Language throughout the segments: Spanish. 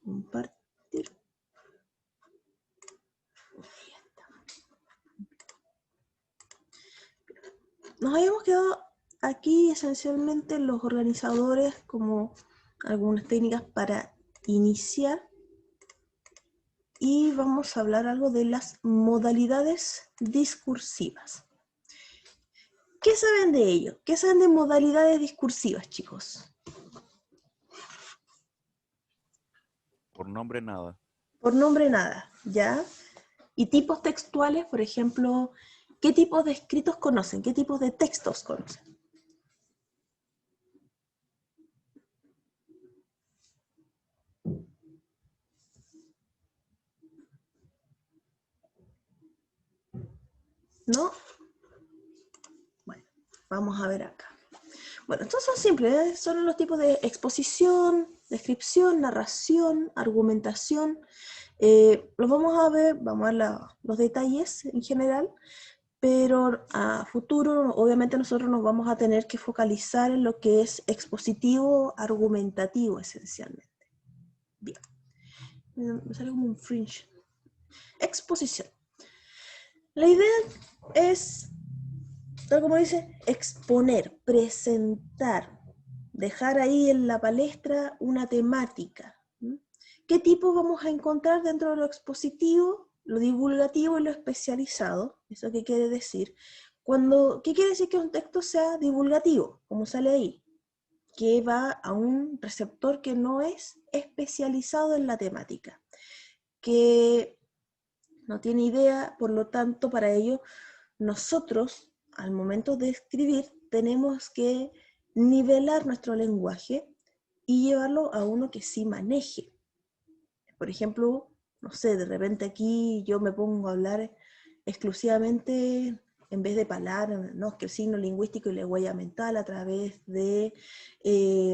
Compartir. Nos habíamos quedado aquí esencialmente los organizadores como algunas técnicas para iniciar, y vamos a hablar algo de las modalidades discursivas. ¿Qué saben de ello? ¿Qué saben de modalidades discursivas, chicos? Por nombre nada. Por nombre nada, ¿ya? Y tipos textuales, por ejemplo, ¿qué tipos de escritos conocen? ¿Qué tipos de textos conocen? ¿No? Bueno, vamos a ver acá. Bueno, estos son simples, ¿eh? Son los tipos de exposición, descripción, narración, argumentación. Los vamos a ver, vamos a ver los detalles en general, pero a futuro obviamente nosotros nos vamos a tener que focalizar en lo que es expositivo, argumentativo esencialmente. Bien, me sale como un fringe. Exposición. La idea es, tal como dice, exponer, presentar, dejar ahí en la palestra una temática. ¿Qué tipo vamos a encontrar dentro de lo expositivo, lo divulgativo y lo especializado? ¿Eso qué quiere decir? ¿Qué quiere decir que un texto sea divulgativo? Como sale ahí, que va a un receptor que no es especializado en la temática, que no tiene idea, por lo tanto, para ello, nosotros, al momento de escribir, tenemos que nivelar nuestro lenguaje y llevarlo a uno que sí maneje. Por ejemplo, no sé, de repente aquí yo me pongo a hablar exclusivamente, en vez de palabras, ¿no? Es que el signo lingüístico y la huella mental a través de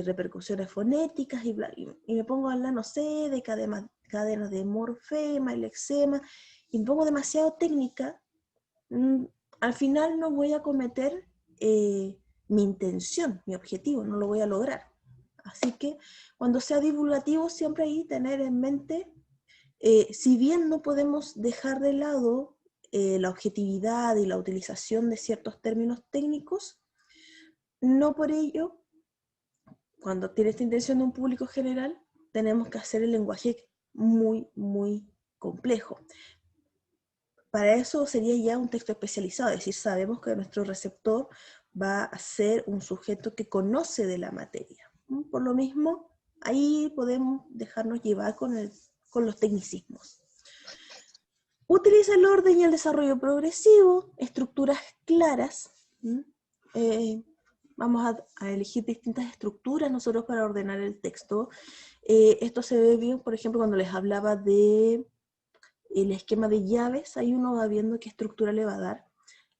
repercusiones fonéticas y me pongo a hablar, no sé, de cadenas de morfema, el lexema, y me pongo demasiado técnica. Al final no voy a cometer mi intención, mi objetivo, no lo voy a lograr. Así que cuando sea divulgativo, siempre ahí tener en mente, si bien no podemos dejar de lado la objetividad y la utilización de ciertos términos técnicos, no por ello, cuando tiene esta intención de un público general, tenemos que hacer el lenguaje muy, muy complejo. Para eso sería ya un texto especializado, es decir, sabemos que nuestro receptor va a ser un sujeto que conoce de la materia. Por lo mismo, ahí podemos dejarnos llevar con los tecnicismos. Utiliza el orden y el desarrollo progresivo, estructuras claras. Vamos a elegir distintas estructuras nosotros para ordenar el texto. Esto se ve bien, por ejemplo, cuando les hablaba de el esquema de llaves, ahí uno va viendo qué estructura le va a dar.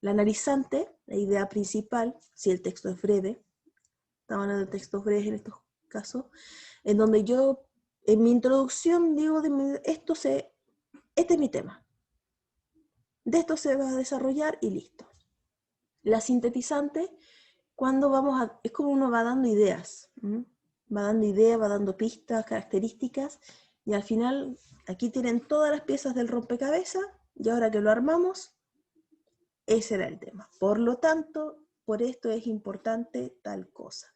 La analizante, la idea principal, si el texto es breve, estamos hablando de textos breves en estos casos, en donde yo, en mi introducción, digo, este es mi tema, de esto se va a desarrollar y listo. La sintetizante, es como uno va dando ideas, va dando pistas, características, y al final aquí tienen todas las piezas del rompecabezas, y ahora que lo armamos, ese era el tema. Por lo tanto, por esto es importante tal cosa.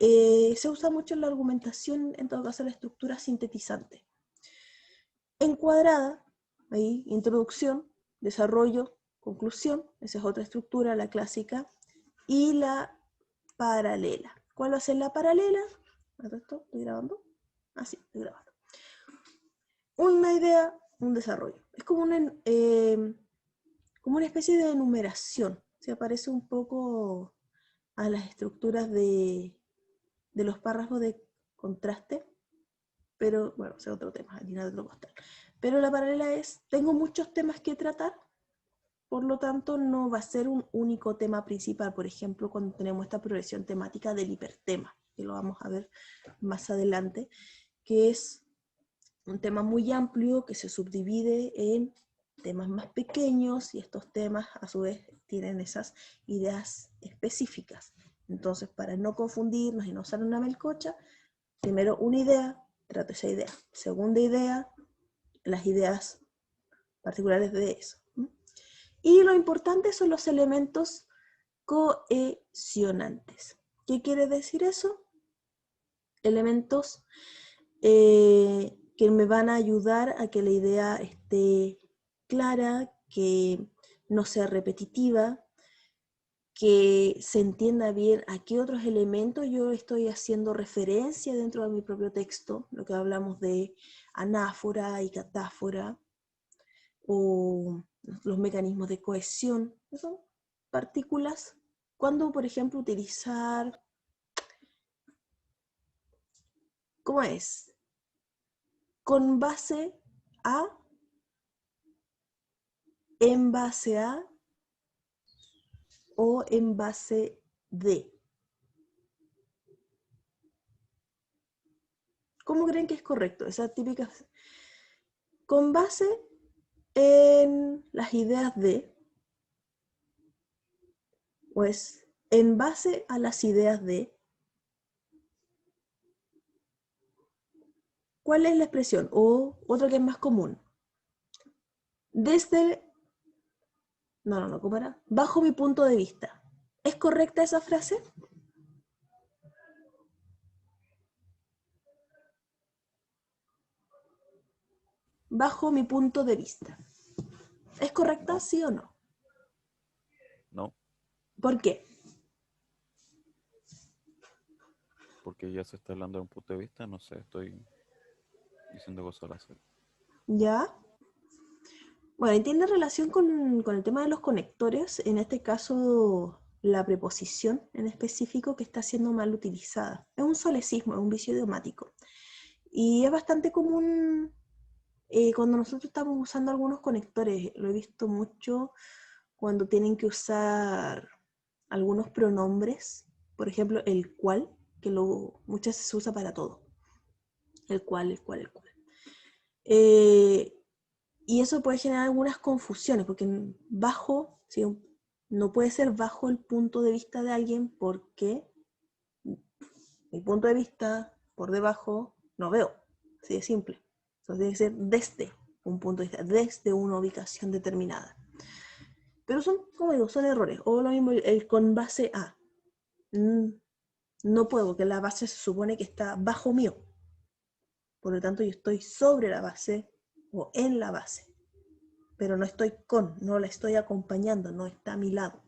Se usa mucho en la argumentación, en todo caso, la estructura sintetizante. Encuadrada, ahí, introducción, desarrollo, conclusión, esa es otra estructura, la clásica, y la paralela. ¿Cuál va a ser la paralela? ¿Estoy grabando? Ah, sí, estoy grabando. Una idea, un desarrollo. Es como una especie de enumeración. Se parece un poco a las estructuras de los párrafos de contraste, pero bueno, ese es otro tema, aquí no te lo mostrar. Pero la paralela es, tengo muchos temas que tratar, por lo tanto no va a ser un único tema principal, por ejemplo, cuando tenemos esta progresión temática del hipertema, que lo vamos a ver más adelante, que es un tema muy amplio que se subdivide en temas más pequeños, y estos temas a su vez tienen esas ideas específicas. Entonces, para no confundirnos y no usar una melcocha, primero una idea, trato esa idea. Segunda idea, las ideas particulares de eso. Y lo importante son los elementos cohesionantes. ¿Qué quiere decir eso? Elementos que me van a ayudar a que la idea esté clara, que no sea repetitiva, que se entienda bien a qué otros elementos yo estoy haciendo referencia dentro de mi propio texto, lo que hablamos de anáfora y catáfora, o los mecanismos de cohesión, son partículas. Cuando, por ejemplo, utilizar, ¿cómo es? Con base a, en base a, o en base de. ¿Cómo creen que es correcto? Esa típica, con base en las ideas de, pues en base a las ideas de. ¿Cuál es la expresión? O otra que es más común. Desde, no, ¿cómo era? Bajo mi punto de vista. ¿Es correcta esa frase? Bajo mi punto de vista. ¿Es correcta, No, sí o no? no, ¿Por qué? porque ya se está hablando de un punto de vista, no sé, estoy diciendo cosas al azar. ¿Ya? Bueno, y tiene relación con el tema de los conectores, en este caso la preposición en específico que está siendo mal utilizada. Es un solecismo, es un vicio idiomático. Y es bastante común cuando nosotros estamos usando algunos conectores. Lo he visto mucho cuando tienen que usar algunos pronombres, por ejemplo, el cual, que muchas veces se usa para todo. El cual, el cual, el cual. Y eso puede generar algunas confusiones, porque bajo, ¿sí? No puede ser bajo el punto de vista de alguien porque mi punto de vista por debajo no veo, así de simple. Entonces tiene que ser desde un punto de vista, desde una ubicación determinada. Pero son, como digo, son errores. O lo mismo el con base a. No puedo, porque la base se supone que está bajo mío. Por lo tanto, yo estoy sobre la base o en la base. Pero no estoy no la estoy acompañando, no está a mi lado.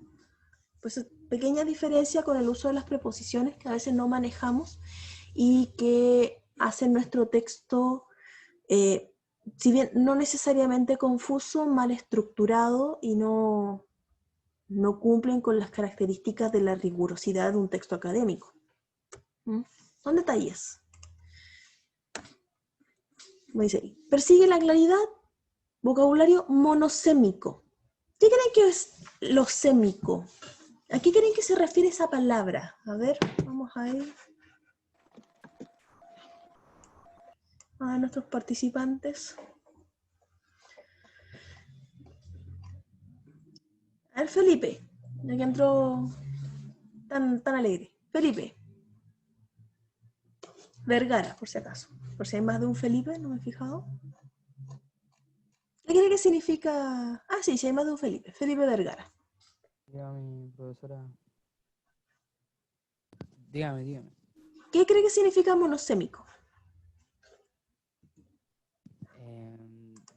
Pues pequeña diferencia con el uso de las preposiciones que a veces no manejamos y que hacen nuestro texto, si bien no necesariamente confuso, mal estructurado y no cumplen con las características de la rigurosidad de un texto académico. Son detalles. Me dice, persigue la claridad, vocabulario monosémico. ¿Qué creen que es lo sémico? ¿A qué creen que se refiere esa palabra? A ver, vamos a ir a nuestros participantes. A ver, Felipe, ya que entró tan alegre. Felipe. Vergara, por si acaso. Por si hay más de un Felipe, no me he fijado. ¿Qué cree que significa? Ah, sí, sí hay más de un Felipe. Felipe Vergara. Dígame, profesora. Dígame. ¿Qué cree que significa monosémico?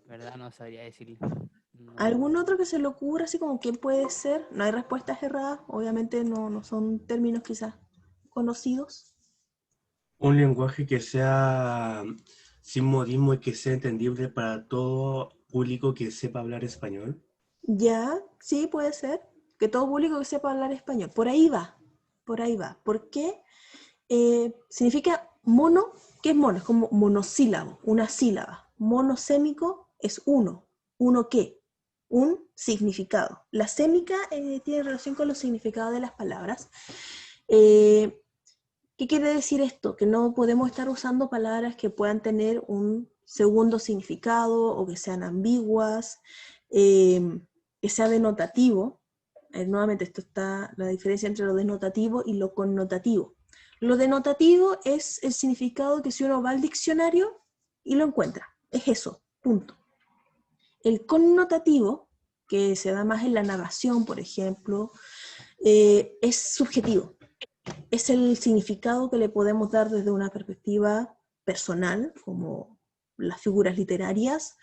Verdad no sabría decirle. ¿Algún No. otro que se le ocurra así como quién puede ser? No hay respuestas erradas, obviamente no son términos quizás conocidos. Un lenguaje que sea sin modismo y que sea entendible para todo público que sepa hablar español. Ya, sí, puede ser. Que todo público que sepa hablar español. Por ahí va, por ahí va. ¿Por qué? Significa mono, ¿qué es mono? Es como monosílabo, una sílaba. Monosémico es uno. ¿Uno qué? Un significado. La sémica tiene relación con los significados de las palabras. ¿Qué quiere decir esto? Que no podemos estar usando palabras que puedan tener un segundo significado o que sean ambiguas, que sea denotativo. Nuevamente, esto está la diferencia entre lo denotativo y lo connotativo. Lo denotativo es el significado que si uno va al diccionario y lo encuentra. Es eso, punto. El connotativo, que se da más en la narración, por ejemplo, es subjetivo. Es el significado que le podemos dar desde una perspectiva personal, como las figuras literarias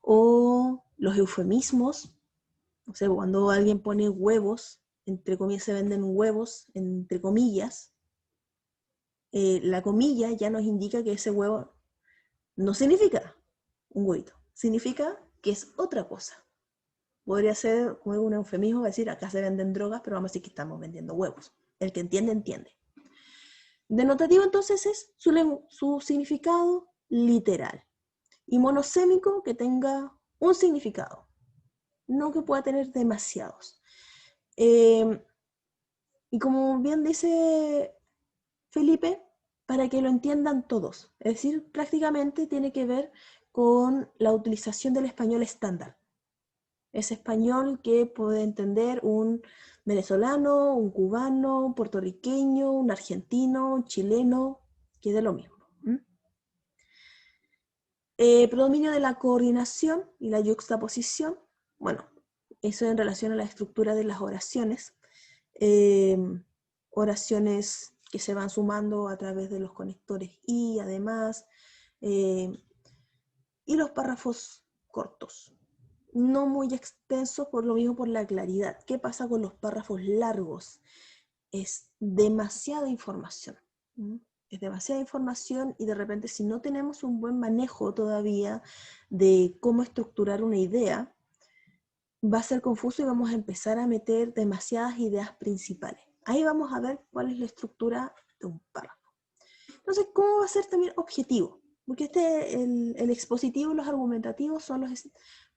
o los eufemismos. O sea, cuando alguien pone huevos, entre comillas se venden huevos, entre comillas, la comilla ya nos indica que ese huevo no significa un huevito, significa que es otra cosa. Podría ser como un eufemismo, decir, acá se venden drogas, pero vamos a decir que estamos vendiendo huevos. El que entiende, entiende. Denotativo entonces es su significado literal. Y monosémico que tenga un significado, no que pueda tener demasiados. Y como bien dice Felipe, para que lo entiendan todos. Es decir, prácticamente tiene que ver con la utilización del español estándar. Ese español que puede entender un venezolano, un cubano, un puertorriqueño, un argentino, un chileno, que es de lo mismo. Predominio de la coordinación y la yuxtaposición. Bueno, eso en relación a la estructura de las oraciones. Oraciones que se van sumando a través de los conectores y además, y los párrafos cortos, no muy extensos, por lo mismo por la claridad. ¿Qué pasa con los párrafos largos? Es demasiada información. Es demasiada información y de repente si no tenemos un buen manejo todavía de cómo estructurar una idea, va a ser confuso y vamos a empezar a meter demasiadas ideas principales. Ahí vamos a ver cuál es la estructura de un párrafo. Entonces, ¿cómo va a ser también objetivo? Porque el expositivo y los argumentativos son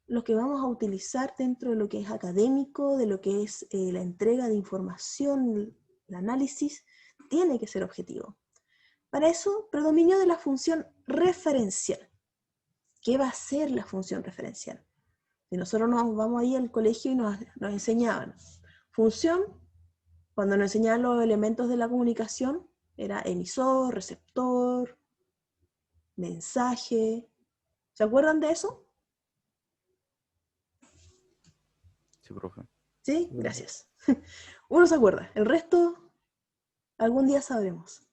los que vamos a utilizar dentro de lo que es académico, de lo que es la entrega de información, el análisis, tiene que ser objetivo. Para eso, predominio de la función referencial. ¿Qué va a ser la función referencial? Si nosotros nos vamos ahí al colegio y nos enseñaban función, cuando nos enseñaban los elementos de la comunicación, era emisor, receptor, mensaje. ¿Se acuerdan de eso? Sí, profe. Sí, gracias. Uno se acuerda, el resto algún día sabremos.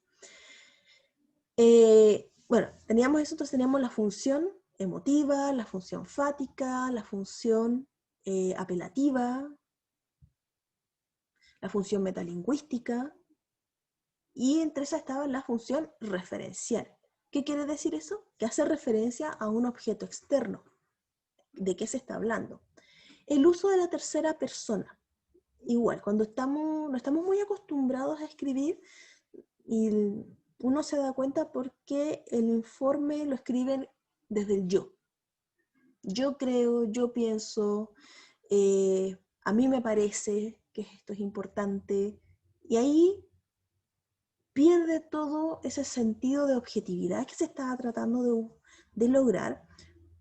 Bueno, teníamos eso, entonces teníamos la función emotiva, la función fática, la función apelativa, la función metalingüística, y entre esas estaba la función referencial. ¿Qué quiere decir eso? Que hace referencia a un objeto externo. ¿De qué se está hablando? El uso de la tercera persona. Igual, cuando no estamos muy acostumbrados a escribir, y uno se da cuenta porque el informe lo escriben desde el yo. Yo creo, yo pienso, a mí me parece que esto es importante, y ahí pierde todo ese sentido de objetividad que se estaba tratando de lograr,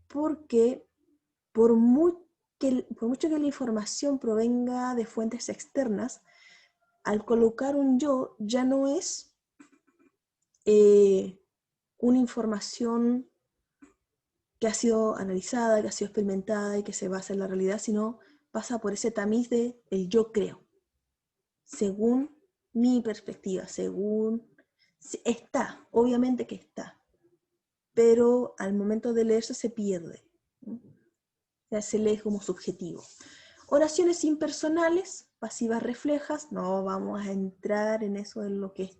porque por mucho que la información provenga de fuentes externas, al colocar un yo ya no es una información que ha sido analizada, que ha sido experimentada y que se basa en la realidad, sino pasa por ese tamiz de el yo creo, según mi perspectiva, según... Está, obviamente que está, pero al momento de leerse se pierde, ¿no? O sea, se lee como subjetivo. Oraciones impersonales, pasivas reflejas, no vamos a entrar en eso de lo que es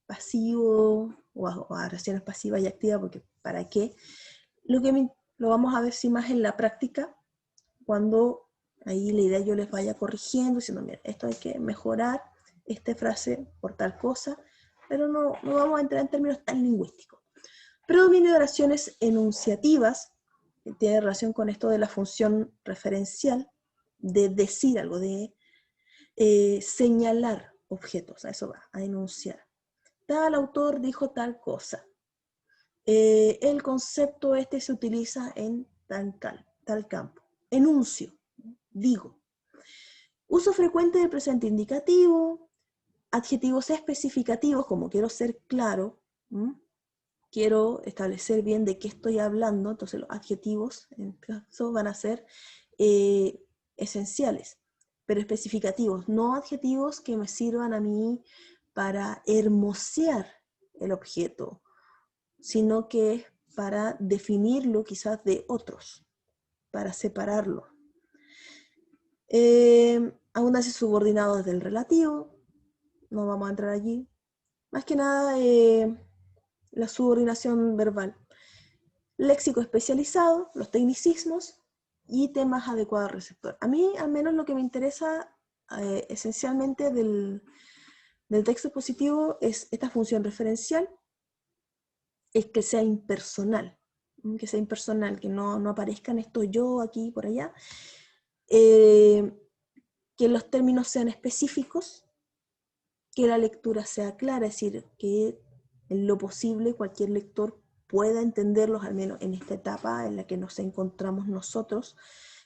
pasivo o oraciones pasivas y activas, porque ¿para qué? Lo vamos a ver si más en la práctica, cuando ahí la idea yo les vaya corrigiendo, diciendo, mira, esto hay que mejorar, esta frase por tal cosa, pero no vamos a entrar en términos tan lingüísticos. Predominio de oraciones enunciativas, que tiene relación con esto de la función referencial, de decir algo, de señalar objetos, a eso va, a enunciar. Tal autor dijo tal cosa. El concepto este se utiliza en tal campo. Enuncio, digo. Uso frecuente del presente indicativo, adjetivos especificativos, como quiero ser claro, quiero establecer bien de qué estoy hablando, entonces los adjetivos en este caso van a ser esenciales, pero especificativos, no adjetivos que me sirvan a mí para hermosear el objeto, sino que es para definirlo quizás de otros, para separarlo. Aún así subordinados del relativo, no vamos a entrar allí. Más que nada, la subordinación verbal. Léxico especializado, los tecnicismos y temas adecuados al receptor. A mí, al menos, lo que me interesa esencialmente del texto expositivo es esta función referencial, es que sea impersonal, que no aparezcan estos yo aquí por allá, que los términos sean específicos, que la lectura sea clara, es decir, que en lo posible cualquier lector pueda entenderlos, al menos en esta etapa en la que nos encontramos nosotros.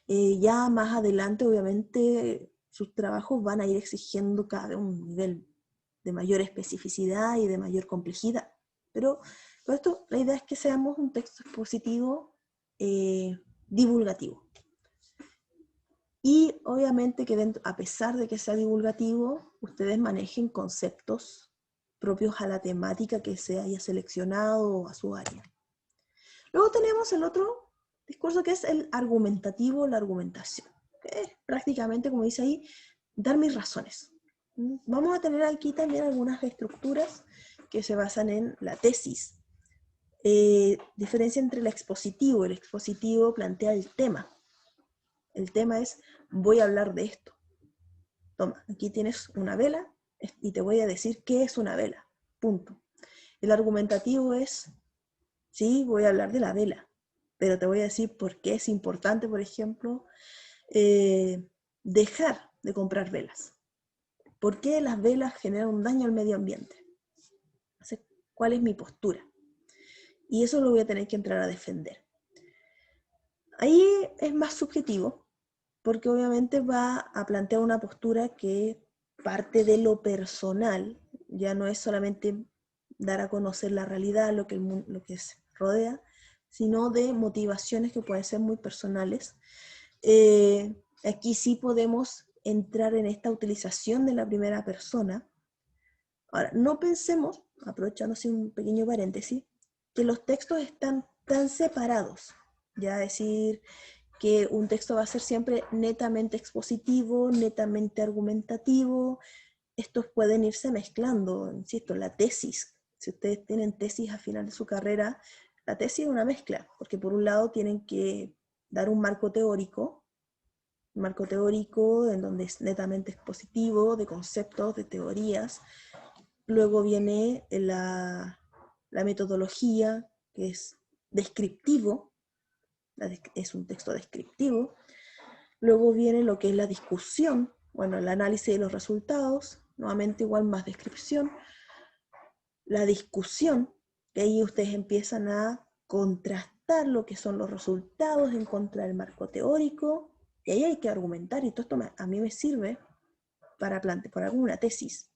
Ya más adelante, obviamente, sus trabajos van a ir exigiendo cada vez un nivel de mayor especificidad y de mayor complejidad. Pero por esto, la idea es que seamos un texto expositivo divulgativo. Y obviamente que dentro, a pesar de que sea divulgativo, ustedes manejen conceptos propios a la temática que se haya seleccionado o a su área. Luego tenemos el otro discurso que es el argumentativo, la argumentación, que es prácticamente, como dice ahí, dar mis razones. Vamos a tener aquí también algunas estructuras que se basan en la tesis. Diferencia entre el expositivo plantea el tema. El tema es, voy a hablar de esto. Toma, aquí tienes una vela y te voy a decir qué es una vela. Punto. El argumentativo es, sí, voy a hablar de la vela, pero te voy a decir por qué es importante, por ejemplo, dejar de comprar velas. ¿Por qué las velas generan un daño al medio ambiente? Entonces, ¿cuál es mi postura? Y eso lo voy a tener que entrar a defender. Ahí es más subjetivo, porque obviamente va a plantear una postura que parte de lo personal, ya no es solamente dar a conocer la realidad, lo que se rodea, sino de motivaciones que pueden ser muy personales. Aquí sí podemos entrar en esta utilización de la primera persona. Ahora, no pensemos, aprovechando así un pequeño paréntesis, que los textos están tan separados, ya decir que un texto va a ser siempre netamente expositivo, netamente argumentativo. Estos pueden irse mezclando, insisto, la tesis. Si ustedes tienen tesis al final de su carrera, la tesis es una mezcla, porque por un lado tienen que dar un marco teórico en donde es netamente expositivo, de conceptos, de teorías. Luego viene la metodología, que es descriptivo, es un texto descriptivo. Luego viene lo que es la discusión, bueno, el análisis de los resultados, nuevamente igual más descripción. La discusión, que ahí ustedes empiezan a contrastar lo que son los resultados en contra del marco teórico, y ahí hay que argumentar, y todo esto a mí me sirve para plantear una tesis,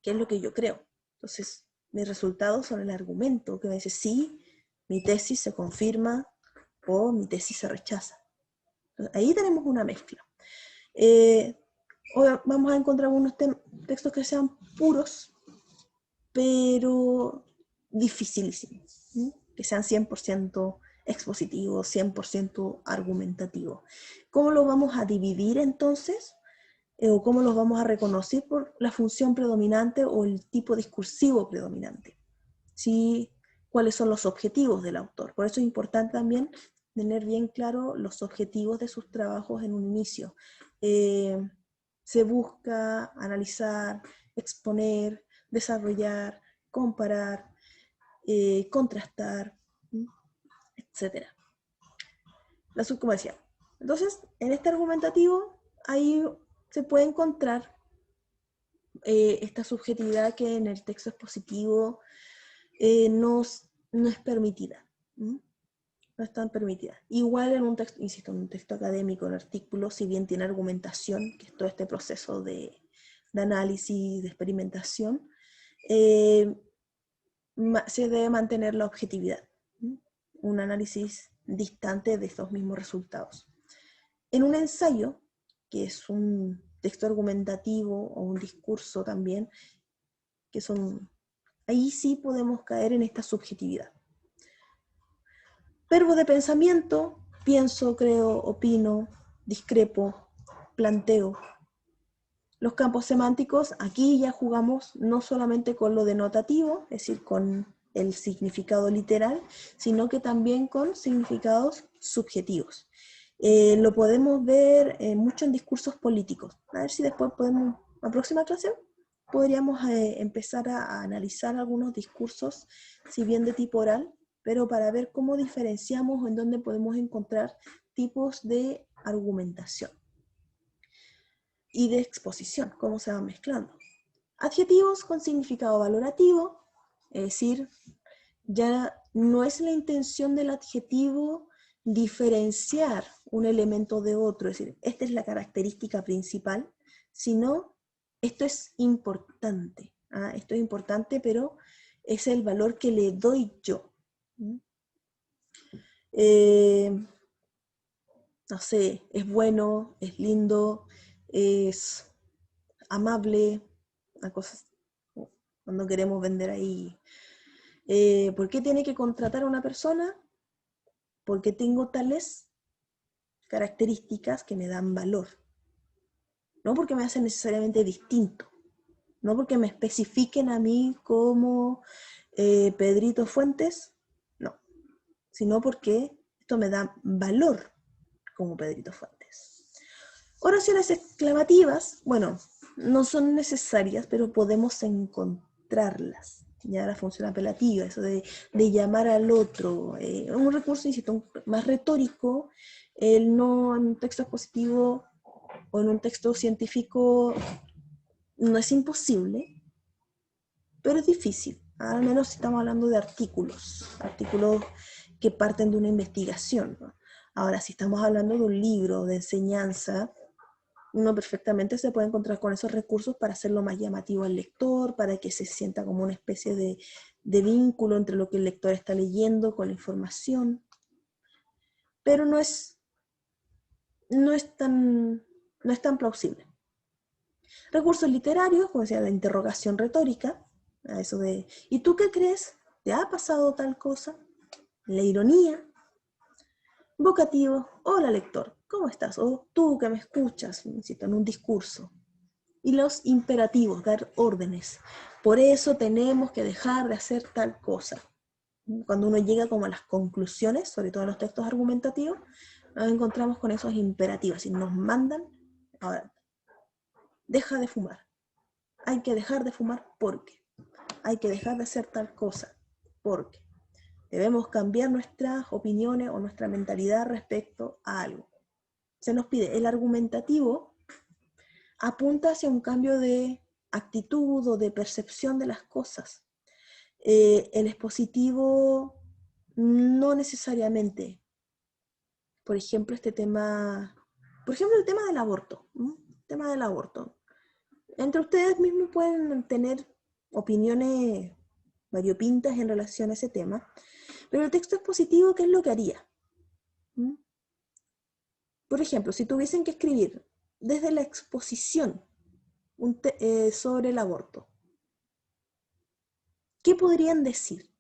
que es lo que yo creo. Entonces, mis resultados son el argumento, que me dice sí, mi tesis se confirma o mi tesis se rechaza. Entonces, ahí tenemos una mezcla. Hoy vamos a encontrar unos textos que sean puros, pero dificilísimos, ¿sí? Que sean 100% expositivos, 100% argumentativos. ¿Cómo lo vamos a dividir entonces? ¿O cómo los vamos a reconocer por la función predominante o el tipo discursivo predominante? ¿Sí? ¿Cuáles son los objetivos del autor? Por eso es importante también tener bien claro los objetivos de sus trabajos en un inicio. Se busca analizar, exponer, desarrollar, comparar, contrastar, etc. La subcomercial. Entonces, en este argumentativo, ahí se puede encontrar esta subjetividad que en el texto expositivo no es permitida. No es tan permitida. Igual en un texto, insisto, en un texto académico, en artículo, si bien tiene argumentación, que es todo este proceso de de análisis, de experimentación, se debe mantener la objetividad, un análisis distante de estos mismos resultados. En un ensayo, que es un texto argumentativo o un discurso también, ahí sí podemos caer en esta subjetividad. Verbos de pensamiento: pienso, creo, opino, discrepo, planteo. Los campos semánticos: aquí ya jugamos no solamente con lo denotativo, es decir, con el significado literal, sino que también con significados subjetivos. Lo podemos ver mucho en discursos políticos. A ver si después podemos, la próxima clase, podríamos empezar a analizar algunos discursos, si bien de tipo oral, pero para ver cómo diferenciamos o en dónde podemos encontrar tipos de argumentación y de exposición, cómo se van mezclando. Adjetivos con significado valorativo, es decir, ya no es la intención del adjetivo diferenciar un elemento de otro, es decir, esta es la característica principal, sino esto es importante. Esto es importante, pero es el valor que le doy yo. No sé, es bueno, es lindo, es amable, cosas cuando queremos vender ahí. ¿Por qué tiene que contratar a una persona? Porque tengo tales características que me dan valor. No porque me hacen necesariamente distinto. No porque me especifiquen a mí como Pedrito Fuentes. No. Sino porque esto me da valor como Pedrito Fuentes. Oraciones exclamativas, bueno, no son necesarias, pero podemos encontrarlas. Ya la función apelativa, eso de llamar al otro, un recurso, insisto, más retórico, no en un texto expositivo o en un texto científico no es imposible, pero es difícil, al menos si estamos hablando de artículos que parten de una investigación, ¿no? Ahora, si estamos hablando de un libro de enseñanza, uno perfectamente se puede encontrar con esos recursos para hacerlo más llamativo al lector, para que se sienta como una especie de vínculo entre lo que el lector está leyendo con la información. Pero no es tan plausible. Recursos literarios, como decía, la interrogación retórica, eso de ¿y tú qué crees? ¿Te ha pasado tal cosa? La ironía. Vocativo: hola lector, ¿cómo estás? O tú que me escuchas, insisto, en un discurso. Y los imperativos, dar órdenes. Por eso tenemos que dejar de hacer tal cosa. Cuando uno llega como a las conclusiones, sobre todo en los textos argumentativos, nos encontramos con esos imperativos y nos mandan, ahora, deja de fumar. Hay que dejar de fumar porque. Hay que dejar de hacer tal cosa porque. Debemos cambiar nuestras opiniones o nuestra mentalidad respecto a algo. Se nos pide, el argumentativo apunta hacia un cambio de actitud o de percepción de las cosas. El expositivo no necesariamente. Por ejemplo, el tema del aborto. El tema del aborto. Entre ustedes mismos pueden tener opiniones variopintas en relación a ese tema, pero el texto expositivo, ¿qué es lo que haría? Por ejemplo, si tuviesen que escribir desde la exposición sobre el aborto, ¿qué podrían decir?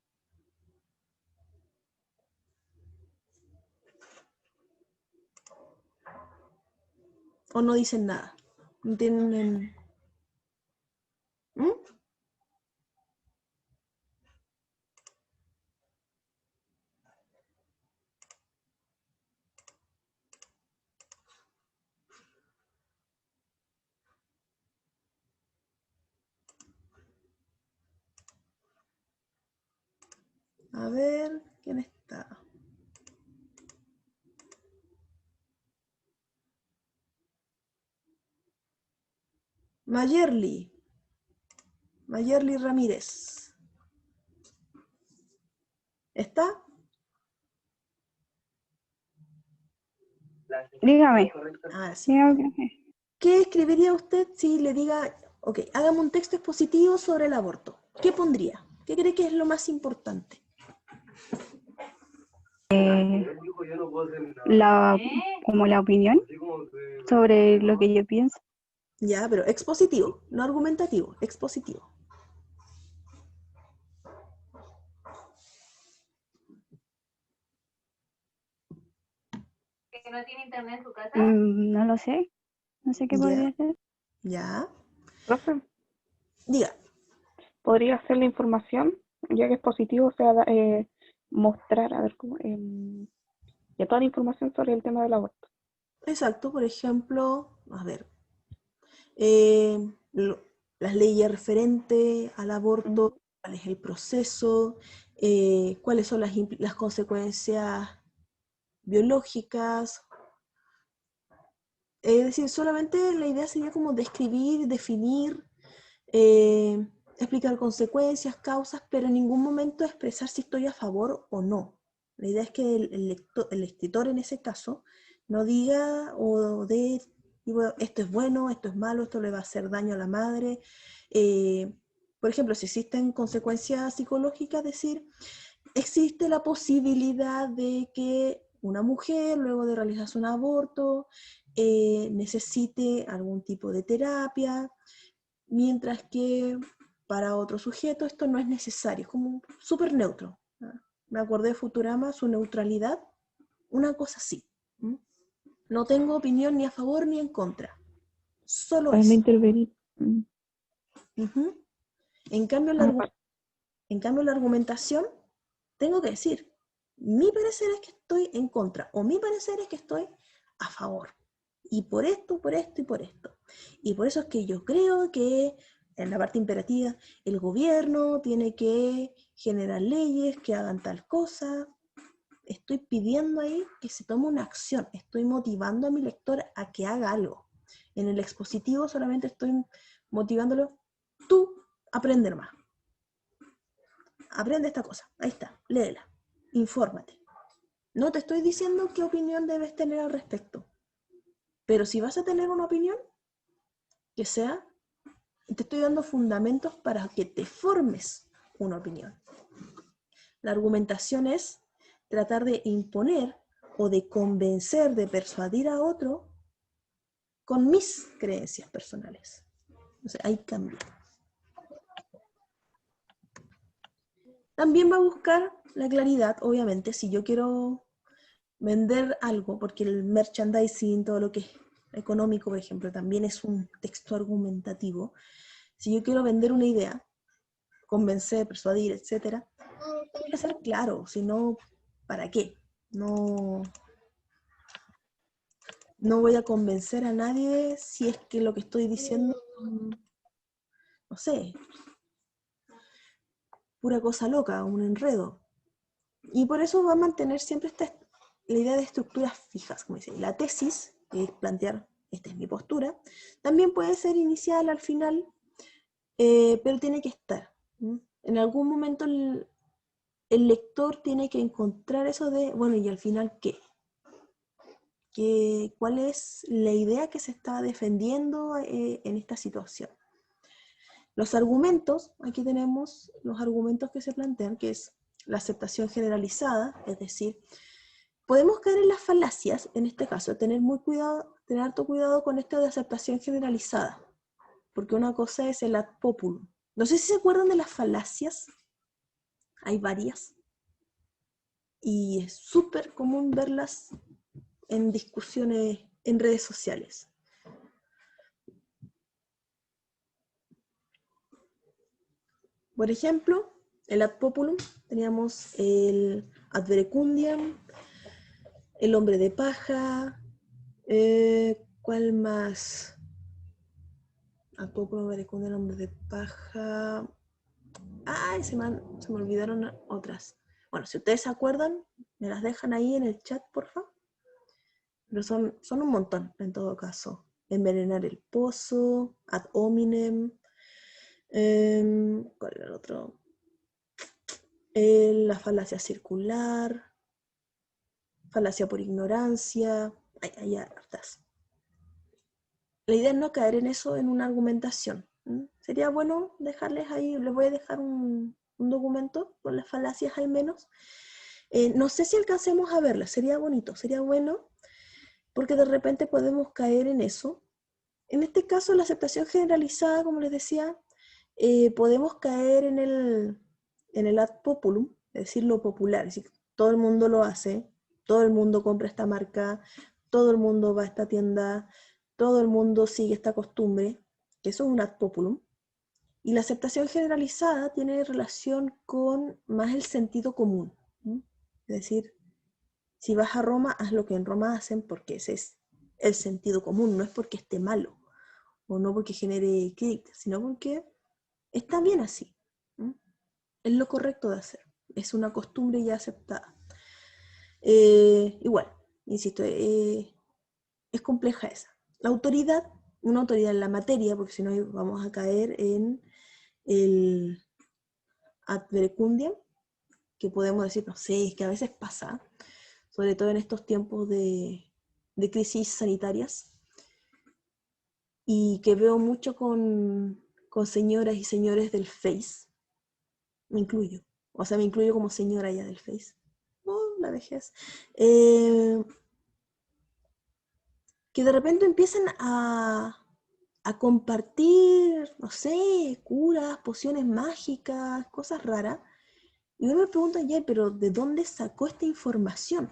¿O no dicen nada? ¿No tienen... A ver, ¿quién está? Mayerly Ramírez. ¿Está? Dígame. Sí. Dígame. ¿Qué escribiría usted si le diga Ok, hágame un texto expositivo sobre el aborto. ¿Qué pondría? ¿Qué cree que es lo más importante? Como la opinión sobre lo que yo pienso. Ya, pero expositivo, no argumentativo, expositivo. ¿Que no tiene internet en su casa? No lo sé. No sé qué Ya. podría ser. Ya, Profe, diga. podría ser la información, ya que es positivo, o sea, mostrar, a ver cómo, ya toda la información sobre el tema del aborto. Exacto, por ejemplo, a ver, eh, las leyes referentes al aborto, cuál es el proceso, cuáles son las consecuencias biológicas. Es decir, solamente la idea sería como describir, definir, explicar consecuencias, causas, pero en ningún momento expresar si estoy a favor o no. La idea es que el escritor en ese caso no diga o de, digo, esto es bueno, esto es malo, esto le va a hacer daño a la madre. Por ejemplo, si existen consecuencias psicológicas, decir, existe la posibilidad de que una mujer, luego de realizarse un aborto, necesite algún tipo de terapia, mientras que para otro sujeto esto no es necesario, es como súper neutro. Me acordé de Futurama, su neutralidad, una cosa así. No tengo opinión ni a favor ni en contra, solo Para no eso. intervenir. Ujú. En cambio, la argumentación, tengo que decir, mi parecer es que estoy en contra, o mi parecer es que estoy a favor. Y por esto, por esto y por esto. Y por eso es que yo creo que, en la parte imperativa, el gobierno tiene que generar leyes que hagan tal cosa. Estoy pidiendo ahí que se tome una acción. Estoy motivando a mi lector a que haga algo. En el expositivo solamente estoy motivándolo. Tú aprender más. Aprende esta cosa. Ahí está. Léela. Infórmate. No te estoy diciendo qué opinión debes tener al respecto. Pero si vas a tener una opinión, que sea, te estoy dando fundamentos para que te formes una opinión. La argumentación es tratar de imponer o de convencer, de persuadir a otro con mis creencias personales. O sea, hay cambio. También va a buscar la claridad, obviamente, si yo quiero vender algo, porque el merchandising, todo lo que es económico, por ejemplo, también es un texto argumentativo. Si yo quiero vender una idea, convencer, persuadir, etc., tiene que ser claro, si no, ¿para qué? No voy a convencer a nadie si es que lo que estoy diciendo, no sé, pura cosa loca, un enredo. Y por eso va a mantener siempre la idea de estructuras fijas, como dice. La tesis, que es plantear, esta es mi postura, también puede ser inicial al final, pero tiene que estar. En algún momento el lector tiene que encontrar eso de, bueno, ¿y al final qué? ¿Cuál es la idea que se está defendiendo en esta situación? Los argumentos, aquí tenemos los argumentos que se plantean, que es la aceptación generalizada, es decir, podemos caer en las falacias, en este caso, tener harto cuidado con esto de aceptación generalizada, porque una cosa es el ad populum. No sé si se acuerdan de las falacias, hay varias, y es súper común verlas en discusiones en redes sociales. Por ejemplo, el ad populum, teníamos el ad verecundiam, el hombre de paja, ¿cuál más? Ad populum, verecundiam, el hombre de paja. Ay, se me olvidaron otras. Bueno, si ustedes se acuerdan, me las dejan ahí en el chat, porfa. Pero son un montón, en todo caso. Envenenar el pozo, ad hominem, ¿cuál era el otro? La falacia circular, falacia por ignorancia, hay hartas. La idea es no caer en eso en una argumentación, ¿Mm? Sería bueno dejarles ahí, les voy a dejar un documento con las falacias al menos. No sé si alcancemos a verlas, sería bonito, sería bueno, porque de repente podemos caer en eso. En este caso, la aceptación generalizada, como les decía, podemos caer en el ad populum, es decir, lo popular, es decir, todo el mundo lo hace, todo el mundo compra esta marca, todo el mundo va a esta tienda, todo el mundo sigue esta costumbre, que eso es un ad populum. Y la aceptación generalizada tiene relación con más el sentido común, ¿sí? Es decir, si vas a Roma, haz lo que en Roma hacen porque ese es el sentido común, no es porque esté malo o no porque genere críticas, sino porque está bien así. ¿Sí? Es lo correcto de hacer, es una costumbre ya aceptada. Igual, insisto, es compleja esa. La autoridad, una autoridad en la materia, porque si no vamos a caer en el ad verecundiam, que podemos decir, no sé, es que a veces pasa, sobre todo en estos tiempos de crisis sanitarias, y que veo mucho con señoras y señores del Face, me incluyo, o sea, me incluyo como señora ya del Face, la vejez, que de repente empiezan a compartir, no sé, curas, pociones mágicas, cosas raras, y uno me pregunta, ya, pero ¿de dónde sacó esta información?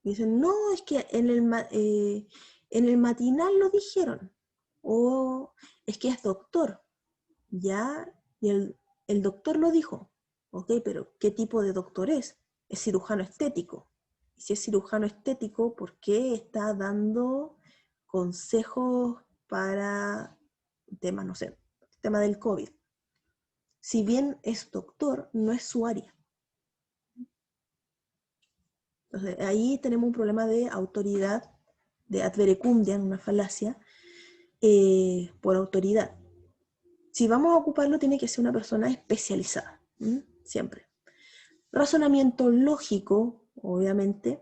Y dicen, no, es que en el matinal lo dijeron, o es que es doctor, ya, y el doctor lo dijo, ok, pero ¿qué tipo de doctor es? Es cirujano estético. Y si es cirujano estético, ¿por qué está dando consejos para temas, no sé, el tema del COVID? Si bien es doctor, no es su área. Entonces, ahí tenemos un problema de autoridad, de ad verecundiam, una falacia, por autoridad. Si vamos a ocuparlo, tiene que ser una persona especializada, ¿m? Siempre. Razonamiento lógico, obviamente.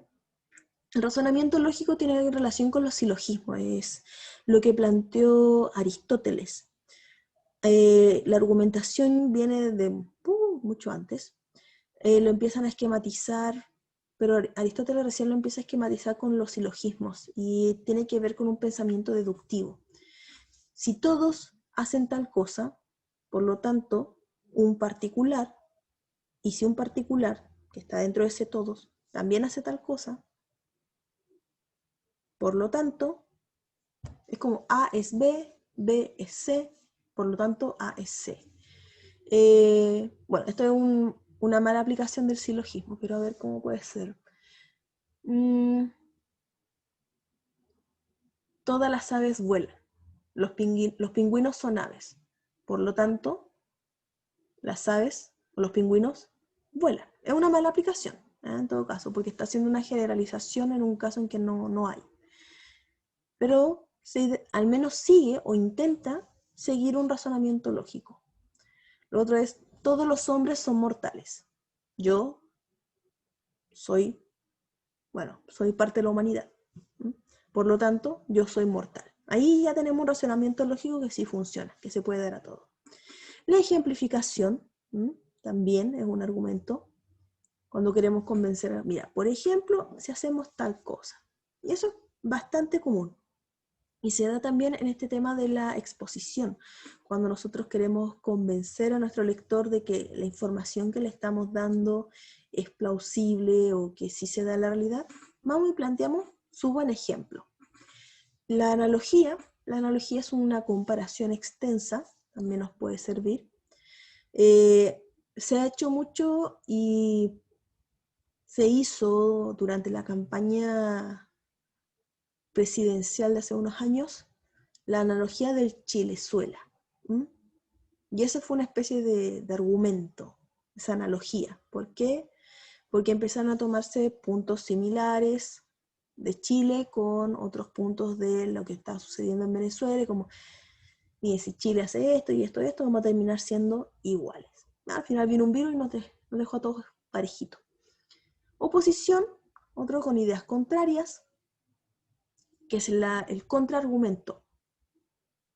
El razonamiento lógico tiene relación con los silogismos, es lo que planteó Aristóteles. La argumentación viene de mucho antes. Lo empiezan a esquematizar, pero Aristóteles recién lo empieza a esquematizar con los silogismos y tiene que ver con un pensamiento deductivo. Si todos hacen tal cosa, por lo tanto, un particular, y si un particular que está dentro de ese todos también hace tal cosa, por lo tanto, es como A es B, B es C, por lo tanto A es C. Bueno, esto es una mala aplicación del silogismo, pero a ver cómo puede ser. Todas las aves vuelan. Los pingüinos son aves. Por lo tanto, las aves o los pingüinos vuelan. Es una mala aplicación, en todo caso, porque está haciendo una generalización en un caso en que no hay. Pero al menos sigue o intenta seguir un razonamiento lógico. Lo otro es, todos los hombres son mortales. Yo soy parte de la humanidad. Por lo tanto, yo soy mortal. Ahí ya tenemos un razonamiento lógico que sí funciona, que se puede dar a todo. La ejemplificación también es un argumento cuando queremos convencer mira, por ejemplo, si hacemos tal cosa. Y eso es bastante común. Y se da también en este tema de la exposición, cuando nosotros queremos convencer a nuestro lector de que la información que le estamos dando es plausible o que sí se da en la realidad, vamos y planteamos su buen ejemplo. La analogía es una comparación extensa, también nos puede servir. Se ha hecho mucho y se hizo durante la campaña presidencial de hace unos años, la analogía del Chilezuela. Y esa fue una especie de argumento, esa analogía. ¿Por qué? Porque empezaron a tomarse puntos similares de Chile con otros puntos de lo que está sucediendo en Venezuela, como, miren, si Chile hace esto y esto y esto, vamos a terminar siendo iguales. Al final vino un virus y nos dejó a todos parejitos. Oposición, otro con ideas contrarias, que es el contraargumento.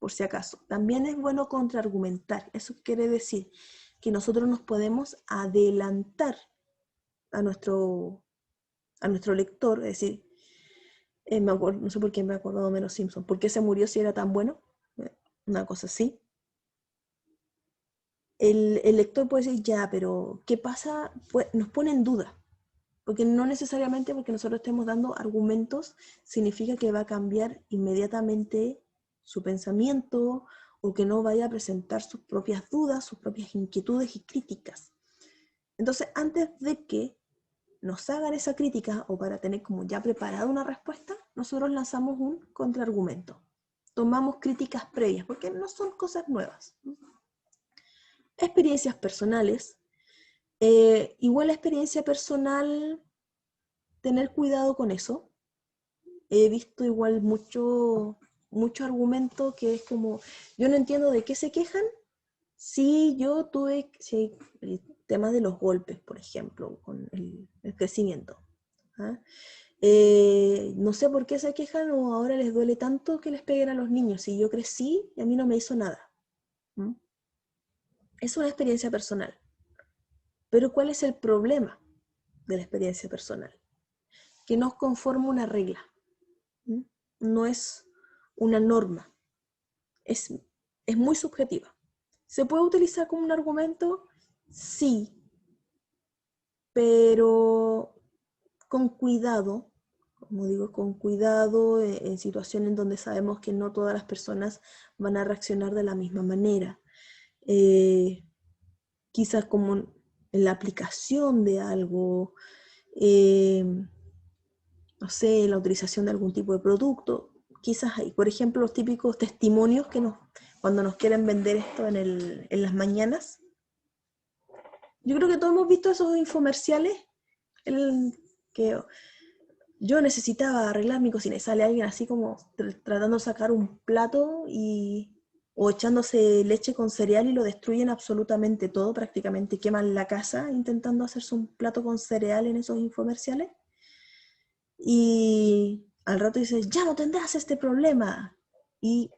por si acaso. También es bueno contraargumentar. Eso quiere decir que nosotros nos podemos adelantar a nuestro lector, es decir, no sé por qué me he acordado de Menos Simpson. ¿Por qué se murió si era tan bueno? Una cosa así. El lector puede decir, ya, pero ¿qué pasa? Pues nos pone en duda. Porque no necesariamente porque nosotros estemos dando argumentos significa que va a cambiar inmediatamente su pensamiento o que no vaya a presentar sus propias dudas, sus propias inquietudes y críticas. Entonces, antes de que nos hagan esa crítica o para tener como ya preparada una respuesta, nosotros lanzamos un contraargumento. Tomamos críticas previas, porque no son cosas nuevas. Experiencias personales. Igual la experiencia personal, tener cuidado con eso. He visto igual mucho argumento que es como, yo no entiendo de qué se quejan si yo tuve el tema de los golpes, por ejemplo, con el crecimiento. ¿Ah? No sé por qué se quejan o ahora les duele tanto que les peguen a los niños. Si yo crecí y a mí no me hizo nada. ¿Mm? Es una experiencia personal. Pero ¿cuál es el problema de la experiencia personal? Que no conforma una regla. ¿Mm? No es una norma. Es muy subjetiva. ¿Se puede utilizar como un argumento? Sí. Pero con cuidado, como digo, con cuidado en situaciones en donde sabemos que no todas las personas van a reaccionar de la misma manera. Quizás como en la aplicación de algo, no sé, la utilización de algún tipo de producto, quizás hay, por ejemplo, los típicos testimonios que cuando nos quieren vender esto en las mañanas. Yo creo que todos hemos visto esos infomerciales, que yo necesitaba arreglar mi cocina y sale alguien así como tratando de sacar un plato o echándose leche con cereal y lo destruyen absolutamente todo, prácticamente queman la casa intentando hacerse un plato con cereal en esos infomerciales. Y al rato dices, ya no tendrás este problema. Y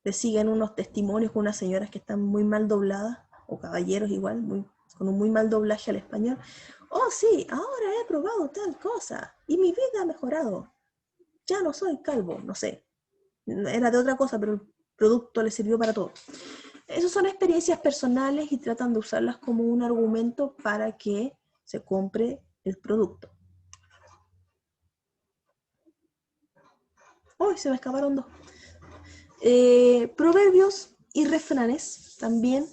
le siguen unos testimonios con unas señoras que están muy mal dobladas, o caballeros igual, con un muy mal doblaje al español. Oh sí, ahora he probado tal cosa y mi vida ha mejorado. Ya no soy calvo, no sé. Era de otra cosa, pero el producto le sirvió para todo. Esas son experiencias personales y tratan de usarlas como un argumento para que se compre el producto. ¡Uy! Se me escaparon dos. Proverbios y refranes también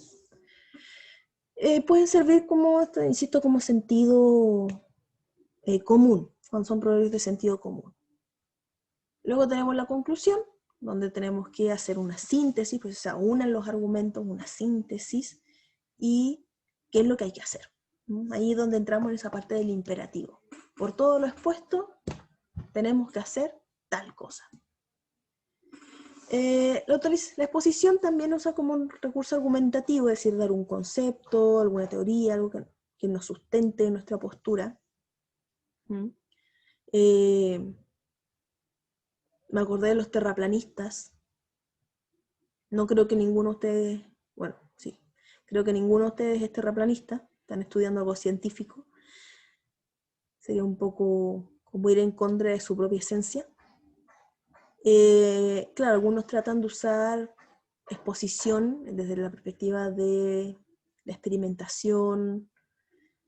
pueden servir como, insisto, como sentido común, cuando son proverbios de sentido común. Luego tenemos la conclusión, donde tenemos que hacer una síntesis, pues, o sea, unen los argumentos, una síntesis, y qué es lo que hay que hacer. Ahí es donde entramos en esa parte del imperativo. Por todo lo expuesto, tenemos que hacer tal cosa. La exposición también usa como un recurso argumentativo, es decir, dar un concepto, alguna teoría, algo que nos sustente nuestra postura. Me acordé de los terraplanistas. No creo que ninguno de ustedes, bueno, sí, creo que ninguno de ustedes es terraplanista, están estudiando algo científico. Sería un poco como ir en contra de su propia esencia. Claro, algunos tratan de usar exposición desde la perspectiva de la experimentación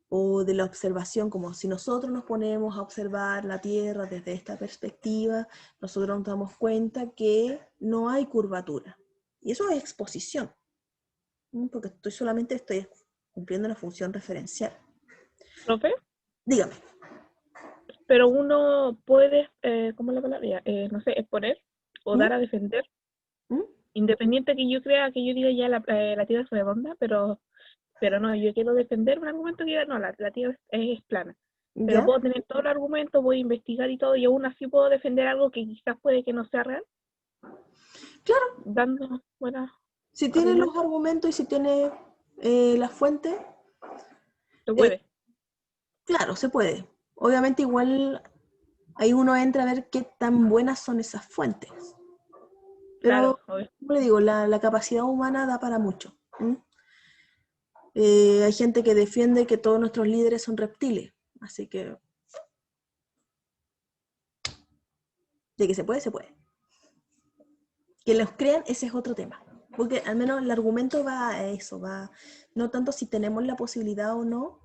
o de la observación, como si nosotros nos ponemos a observar la Tierra desde esta perspectiva, nosotros nos damos cuenta que no hay curvatura. Y eso es exposición, porque solamente estoy cumpliendo una función referencial. ¿Profe? Dígame. Pero uno puede, ¿cómo es la palabra? No sé, exponer o dar a defender. Independiente que yo crea, que yo diga ya la Tierra es redonda, pero no, yo quiero defender un argumento que diga, no, la Tierra es plana. Pero ¿Ya? puedo tener todo el argumento, voy a investigar y todo, y aún así puedo defender algo que quizás puede que no sea real. Claro. Dando buena. Si tiene los argumentos y si tiene la fuente, Se puede. claro, se puede. Obviamente igual ahí uno entra a ver qué tan buenas son esas fuentes. Pero, Claro, obvio. como le digo, la capacidad humana da para mucho. Hay gente que defiende que todos nuestros líderes son reptiles, así que de que se puede, se puede. Que los crean, ese es otro tema. Porque al menos el argumento va a eso, va no tanto si tenemos la posibilidad o no,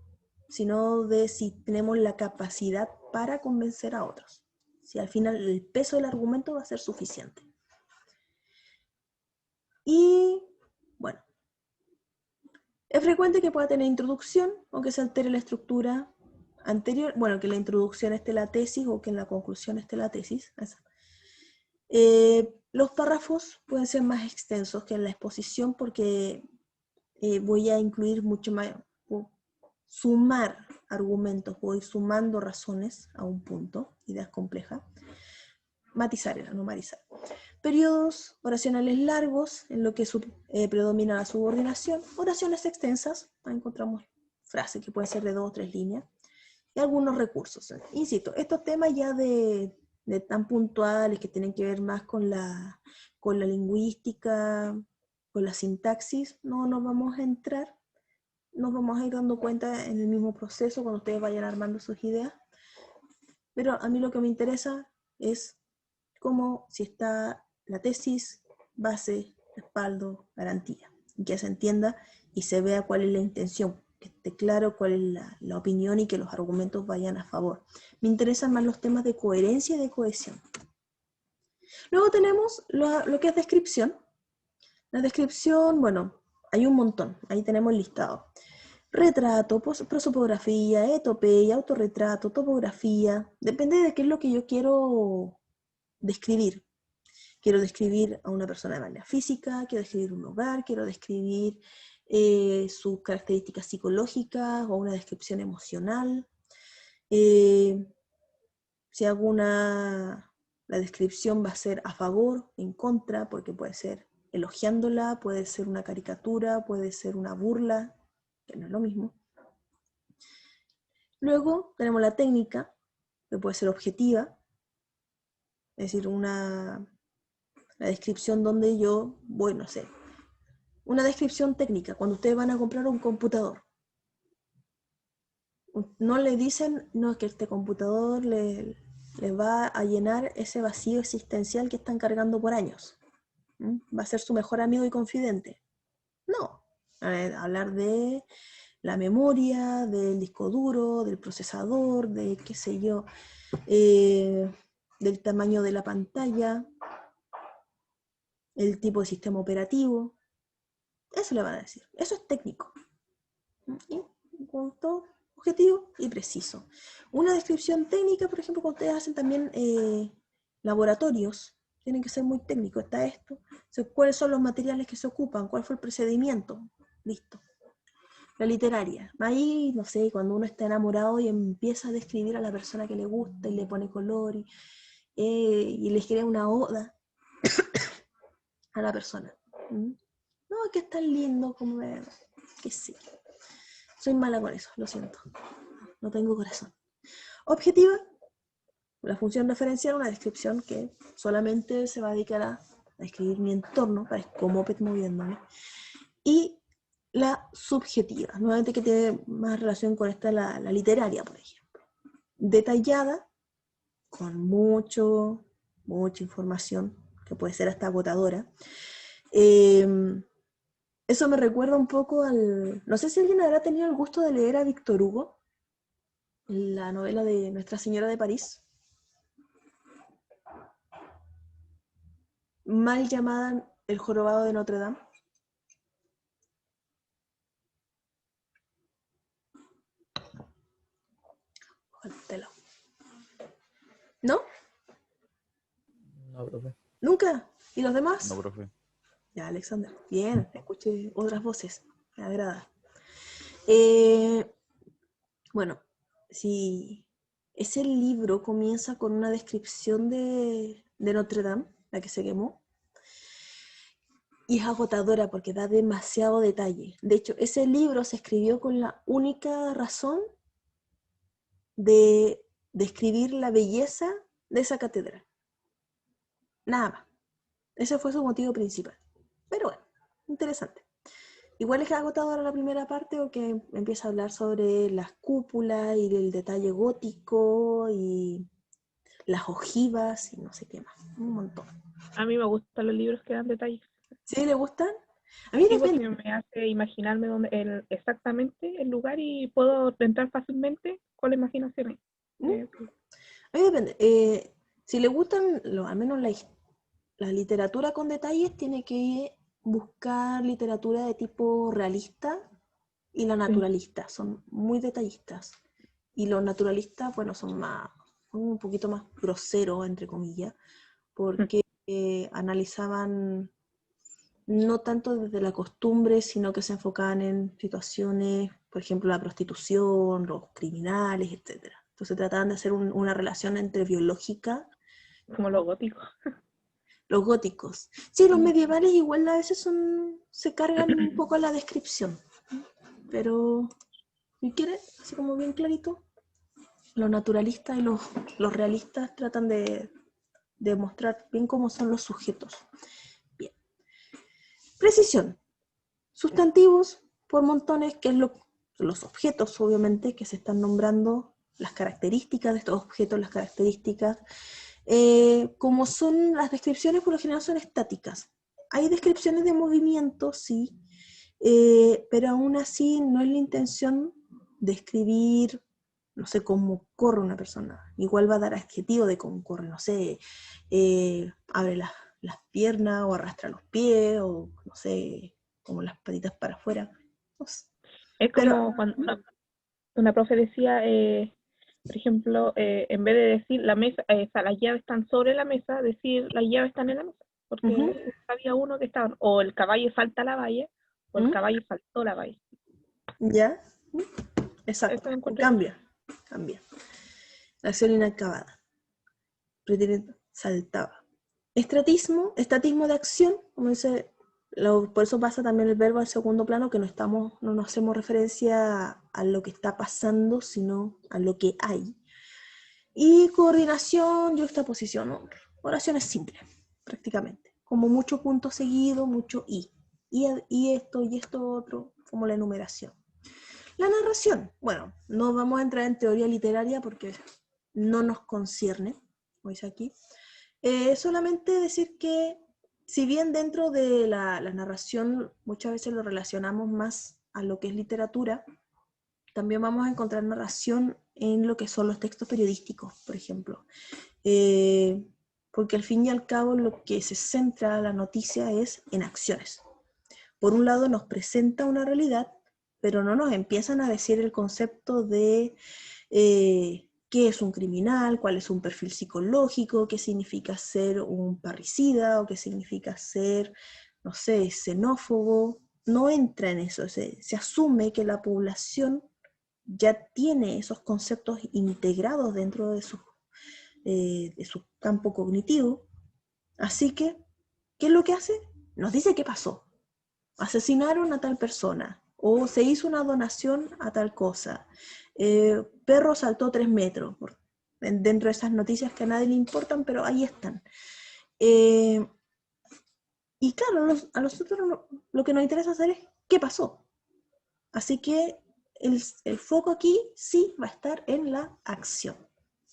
sino de si tenemos la capacidad para convencer a otros. Si al final el peso del argumento va a ser suficiente. Y bueno, es frecuente que pueda tener introducción o que se altere la estructura anterior, bueno, que la introducción esté la tesis o que en la conclusión esté la tesis. Los párrafos pueden ser más extensos que en la exposición porque voy a incluir mucho más, sumar argumentos, voy sumando razones a un punto, ideas complejas. Matizar era, no marizar. Periodos oracionales largos, en lo que predomina la subordinación. Oraciones extensas, ahí encontramos frases que pueden ser de 2 o 3 líneas. Y algunos recursos. Insisto, estos temas ya de tan puntuales que tienen que ver más con la lingüística, con la sintaxis, no nos vamos a entrar. Nos vamos a ir dando cuenta en el mismo proceso cuando ustedes vayan armando sus ideas. Pero a mí lo que me interesa es cómo si está la tesis, base, respaldo, garantía. Y que se entienda y se vea cuál es la intención, que esté claro cuál es la opinión y que los argumentos vayan a favor. Me interesan más los temas de coherencia y de cohesión. Luego tenemos lo que es descripción. La descripción, bueno, hay un montón, ahí tenemos el listado. Retrato, prosopografía, etopeya, autorretrato, topografía, depende de qué es lo que yo quiero describir. Quiero describir a una persona de manera física, quiero describir un lugar, quiero describir sus características psicológicas o una descripción emocional. Si hago la descripción va a ser a favor, en contra, porque puede ser elogiándola, puede ser una caricatura, puede ser una burla, que no es lo mismo. Luego tenemos la técnica, que puede ser objetiva, es decir, la descripción donde yo voy, no sé, una descripción técnica, cuando ustedes van a comprar un computador. No le dicen, no, es que este computador les va a llenar ese vacío existencial que están cargando por años. Va a ser su mejor amigo y confidente. No, hablar de la memoria, del disco duro, del procesador, de qué sé yo, del tamaño de la pantalla, el tipo de sistema operativo. Eso le van a decir. Eso es técnico. Y punto objetivo y preciso. Una descripción técnica, por ejemplo, cuando ustedes hacen también laboratorios, tienen que ser muy técnicos. Está esto. ¿Cuáles son los materiales que se ocupan? ¿Cuál fue el procedimiento? Listo. La literaria. Ahí, no sé, cuando uno está enamorado y empieza a describir a la persona que le gusta y le pone color y le escribe una oda a la persona. No, que es tan lindo como que sí. Soy mala con eso, lo siento. No tengo corazón. Objetiva, la función referencial, una descripción que solamente se va a dedicar a describir mi entorno, para cómo moviéndome. Y la subjetiva, nuevamente que tiene más relación con esta, la literaria, por ejemplo. Detallada, con mucha información, que puede ser hasta agotadora. Eso me recuerda un poco no sé si alguien habrá tenido el gusto de leer a Víctor Hugo, la novela de Nuestra Señora de París, mal llamada El Jorobado de Notre Dame. ¿No? No, profe. ¿Nunca? ¿Y los demás? No, profe. Ya, Alexander. Bien, escuché otras voces. Me agrada. Bueno, si ese libro comienza con una descripción de Notre Dame, la que se quemó, y es agotadora porque da demasiado detalle. De hecho, ese libro se escribió con la única razón de describir la belleza de esa catedral. Nada más. Ese fue su motivo principal. Pero bueno, interesante. Igual es agotadora la primera parte porque empieza a hablar sobre las cúpulas y el detalle gótico y las ojivas y no sé qué más. Un montón. A mí me gustan los libros que dan detalles. ¿Sí le gustan? A mí Sí, depende. porque me hace imaginarme exactamente el lugar y puedo entrar fácilmente con la imaginación. ¿Mm? A mí depende. Si le gustan, al menos la literatura con detalles, tiene que buscar literatura de tipo realista y la naturalista. Son muy detallistas. Y los naturalistas, bueno, son un poquito más groseros, entre comillas, porque analizaban no tanto desde la costumbre, sino que se enfocaban en situaciones, por ejemplo, la prostitución, los criminales, etc. Entonces trataban de hacer una relación entre biológica. Como los góticos. Los góticos. Sí, los medievales igual a veces se cargan un poco a la descripción. Pero, si quieres, así como bien clarito, los naturalistas y los realistas tratan de mostrar bien cómo son los sujetos. Bien. Precisión. Sustantivos por montones, que es los objetos, obviamente, que se están nombrando, las características de estos objetos, las características. Como son las descripciones, por lo general son estáticas. Hay descripciones de movimiento, sí, pero aún así no es la intención describir, no sé, cómo corre una persona. Igual va a dar adjetivo de cómo corre, no sé, abre las piernas o arrastra los pies, o no sé, como las patitas para afuera. No sé. Es como cuando una profe decía, por ejemplo, en vez de decir la mesa, las llaves están sobre la mesa, decir las llaves están en la mesa. Porque había uno que estaba, o el caballo salta la valla, o el caballo saltó la valla. ¿Ya? Exacto. Cambia. La acción inacabada. Saltaba. Estatismo de acción, como dice, por eso pasa también el verbo al segundo plano, que no nos hacemos referencia a lo que está pasando, sino a lo que hay. Y coordinación, yuxtaposición, oraciones simples, prácticamente. Como mucho punto seguido, mucho y esto otro, como la enumeración. La narración, bueno, no vamos a entrar en teoría literaria porque no nos concierne, como dice aquí. Solamente decir que, si bien dentro de la narración muchas veces lo relacionamos más a lo que es literatura, también vamos a encontrar narración en lo que son los textos periodísticos, por ejemplo. Porque al fin y al cabo lo que se centra la noticia es en acciones. Por un lado nos presenta una realidad, pero no nos empiezan a decir el concepto de qué es un criminal, cuál es un perfil psicológico, qué significa ser un parricida o qué significa ser, no sé, xenófobo. No entra en eso, se asume que la población ya tiene esos conceptos integrados dentro de su campo cognitivo. Así que, ¿qué es lo que hace? Nos dice qué pasó. Asesinaron a tal persona, o se hizo una donación a tal cosa, perro saltó 3 metros, dentro de esas noticias que a nadie le importan, pero ahí están. Y claro, a nosotros lo que nos interesa saber es qué pasó. Así que el foco aquí sí va a estar en la acción.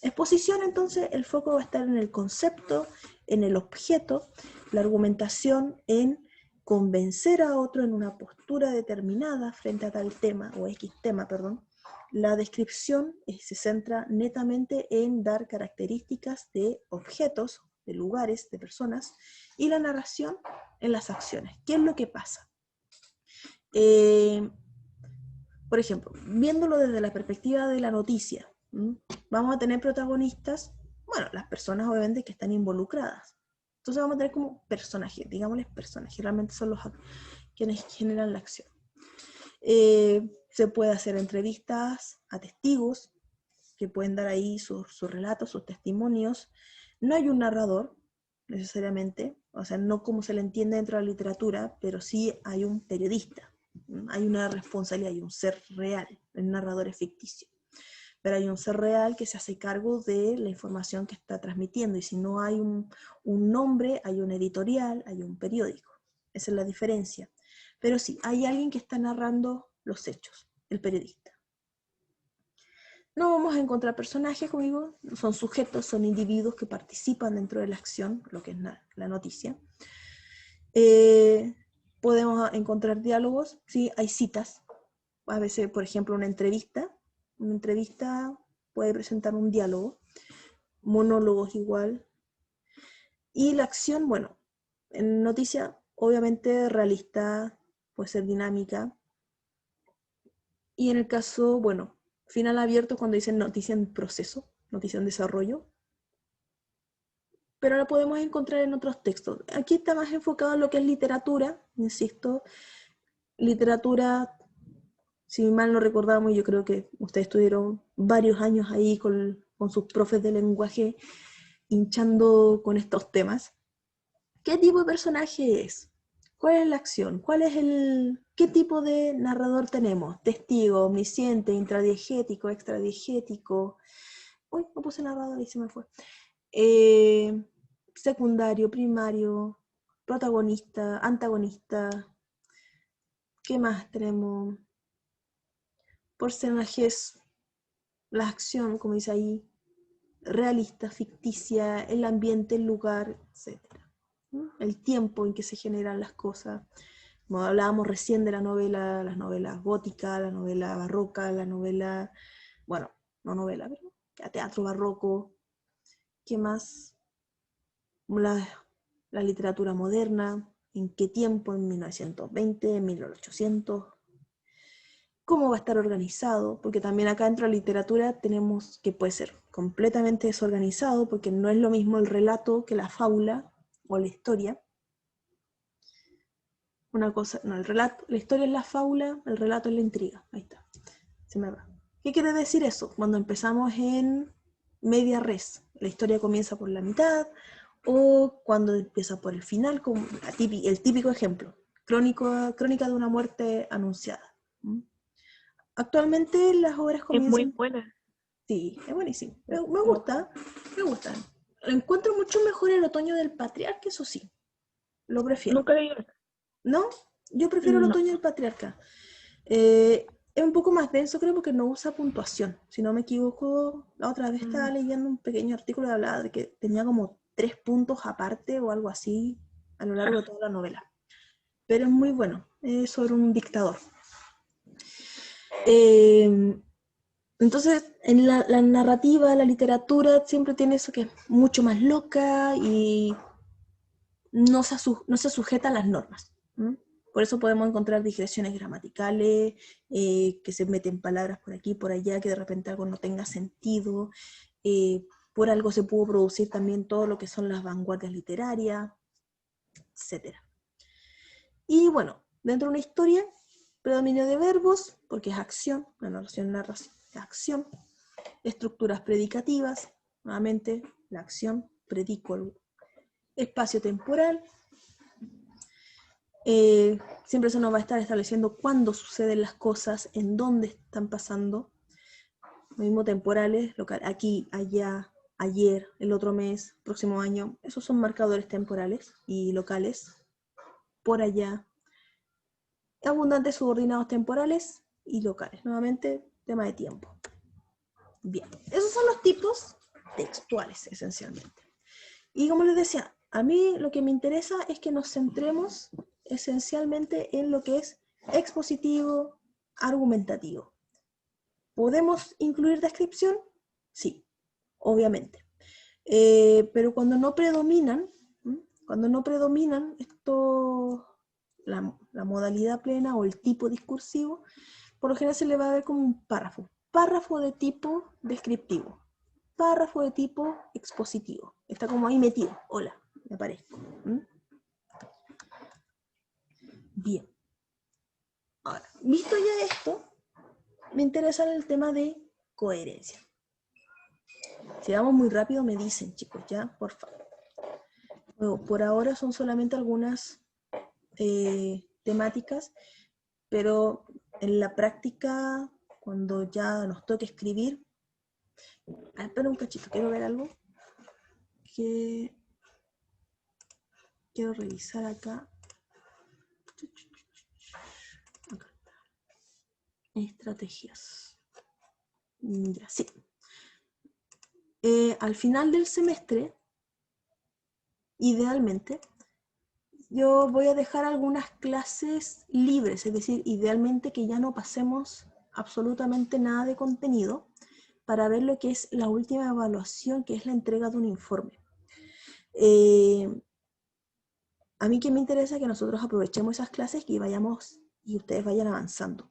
Exposición, entonces, el foco va a estar en el concepto, en el objeto, la argumentación en convencer a otro en una postura determinada frente a tal tema, o X tema, perdón. La descripción se centra netamente en dar características de objetos, de lugares, de personas, y la narración en las acciones. ¿Qué es lo que pasa? Por ejemplo, viéndolo desde la perspectiva de la noticia, vamos a tener protagonistas, bueno, las personas obviamente que están involucradas. Entonces vamos a tener como personajes, digámosles personajes, realmente son los quienes generan la acción. Se puede hacer entrevistas a testigos que pueden dar ahí sus relatos, sus testimonios. No hay un narrador, necesariamente, o sea, no como se le entiende dentro de la literatura, pero sí hay un periodista. Hay una responsabilidad, hay un ser real, el narrador es ficticio. pero hay un ser real que se hace cargo de la información que está transmitiendo, y si no hay un nombre, hay un editorial, hay un periódico. Esa es la diferencia. Pero sí, hay alguien que está narrando los hechos, el periodista. No vamos a encontrar personajes, como digo, son sujetos, son individuos que participan dentro de la acción, lo que es la noticia. Podemos encontrar diálogos, sí, hay citas. A veces, por ejemplo, una entrevista puede presentar un diálogo, monólogos igual. Y la acción, bueno, en noticia, obviamente realista, puede ser dinámica. Y en el caso, bueno, final abierto cuando dicen noticia en proceso, noticia en desarrollo. Pero la podemos encontrar en otros textos. Aquí está más enfocado en lo que es literatura, insisto. Literatura, si mal no recordamos, yo creo que ustedes estuvieron varios años ahí con sus profes de lenguaje hinchando con estos temas. ¿Qué tipo de personaje es? ¿Cuál es la acción? ¿Qué tipo de narrador tenemos? Testigo, omnisciente, intradiegético, extradiegético. Uy, no puse narrador y se me fue. Secundario, primario, protagonista, antagonista. ¿Qué más tenemos? Personajes, la acción, como dice ahí, realista, ficticia, el ambiente, el lugar, etc. El tiempo en que se generan las cosas. Como hablábamos recién de las novelas góticas, la novela barroca, la novela, bueno, no novela, pero teatro barroco. ¿Qué más? La literatura moderna, ¿en qué tiempo? ¿En 1920, en 1800? ¿Cómo va a estar organizado? Porque también acá dentro de la literatura tenemos que puede ser completamente desorganizado, porque no es lo mismo el relato que la fábula o la historia. Una cosa, no, la historia es la fábula, el relato es la intriga. Ahí está, se me va. ¿Qué quiere decir eso? Cuando empezamos en media res, la historia comienza por la mitad, o cuando empieza por el final, como el típico ejemplo, crónica de una muerte anunciada. Actualmente las obras comienzan... Es muy buena. Sí, es buenísimo. Me gusta. Lo encuentro mucho mejor El otoño del patriarca, eso sí. Lo prefiero. Nunca leí eso. ¿No? Yo prefiero El No. otoño del patriarca. Es un poco más denso, creo, porque no usa puntuación. Si no me equivoco, la otra vez estaba leyendo un pequeño artículo que hablaba de que tenía como 3 puntos aparte o algo así a lo largo de toda la novela. Pero es muy bueno. Es sobre un dictador. Entonces, en la narrativa, la literatura, siempre tiene eso que es mucho más loca y no se sujeta a las normas. Por eso podemos encontrar digresiones gramaticales, que se meten palabras por aquí, por allá, que de repente algo no tenga sentido. Por algo se pudo producir también todo lo que son las vanguardias literarias, etc. Y bueno, dentro de una historia, predominio de verbos, porque es acción, la narración es acción. Estructuras predicativas, nuevamente la acción, predico algo. Espacio temporal, siempre se nos va a estar estableciendo cuándo suceden las cosas, en dónde están pasando. Lo mismo temporales, local, aquí, allá, ayer, el otro mes, próximo año. Esos son marcadores temporales y locales. Por allá. Abundantes subordinados temporales y locales. Nuevamente, tema de tiempo. Bien, esos son los tipos textuales, esencialmente. Y como les decía, a mí lo que me interesa es que nos centremos esencialmente en lo que es expositivo, argumentativo. ¿Podemos incluir descripción? Sí, obviamente. Pero cuando no predominan esto, la modalidad plena o el tipo discursivo, por lo general se le va a ver como un párrafo. Párrafo de tipo descriptivo. Párrafo de tipo expositivo. Está como ahí metido. Hola, me aparezco. Bien. Ahora, visto ya esto, me interesa el tema de coherencia. Si vamos muy rápido me dicen, chicos, ya, por favor. Bueno, por ahora son solamente algunas temáticas, pero en la práctica, cuando ya nos toque escribir, Espera un cachito, quiero ver algo que quiero revisar acá. Acá. Estrategias. Ya, sí. Al final del semestre, idealmente, yo voy a dejar algunas clases libres, es decir, idealmente que ya no pasemos absolutamente nada de contenido para ver lo que es la última evaluación, que es la entrega de un informe. A mí que me interesa que nosotros aprovechemos esas clases y vayamos y ustedes vayan avanzando.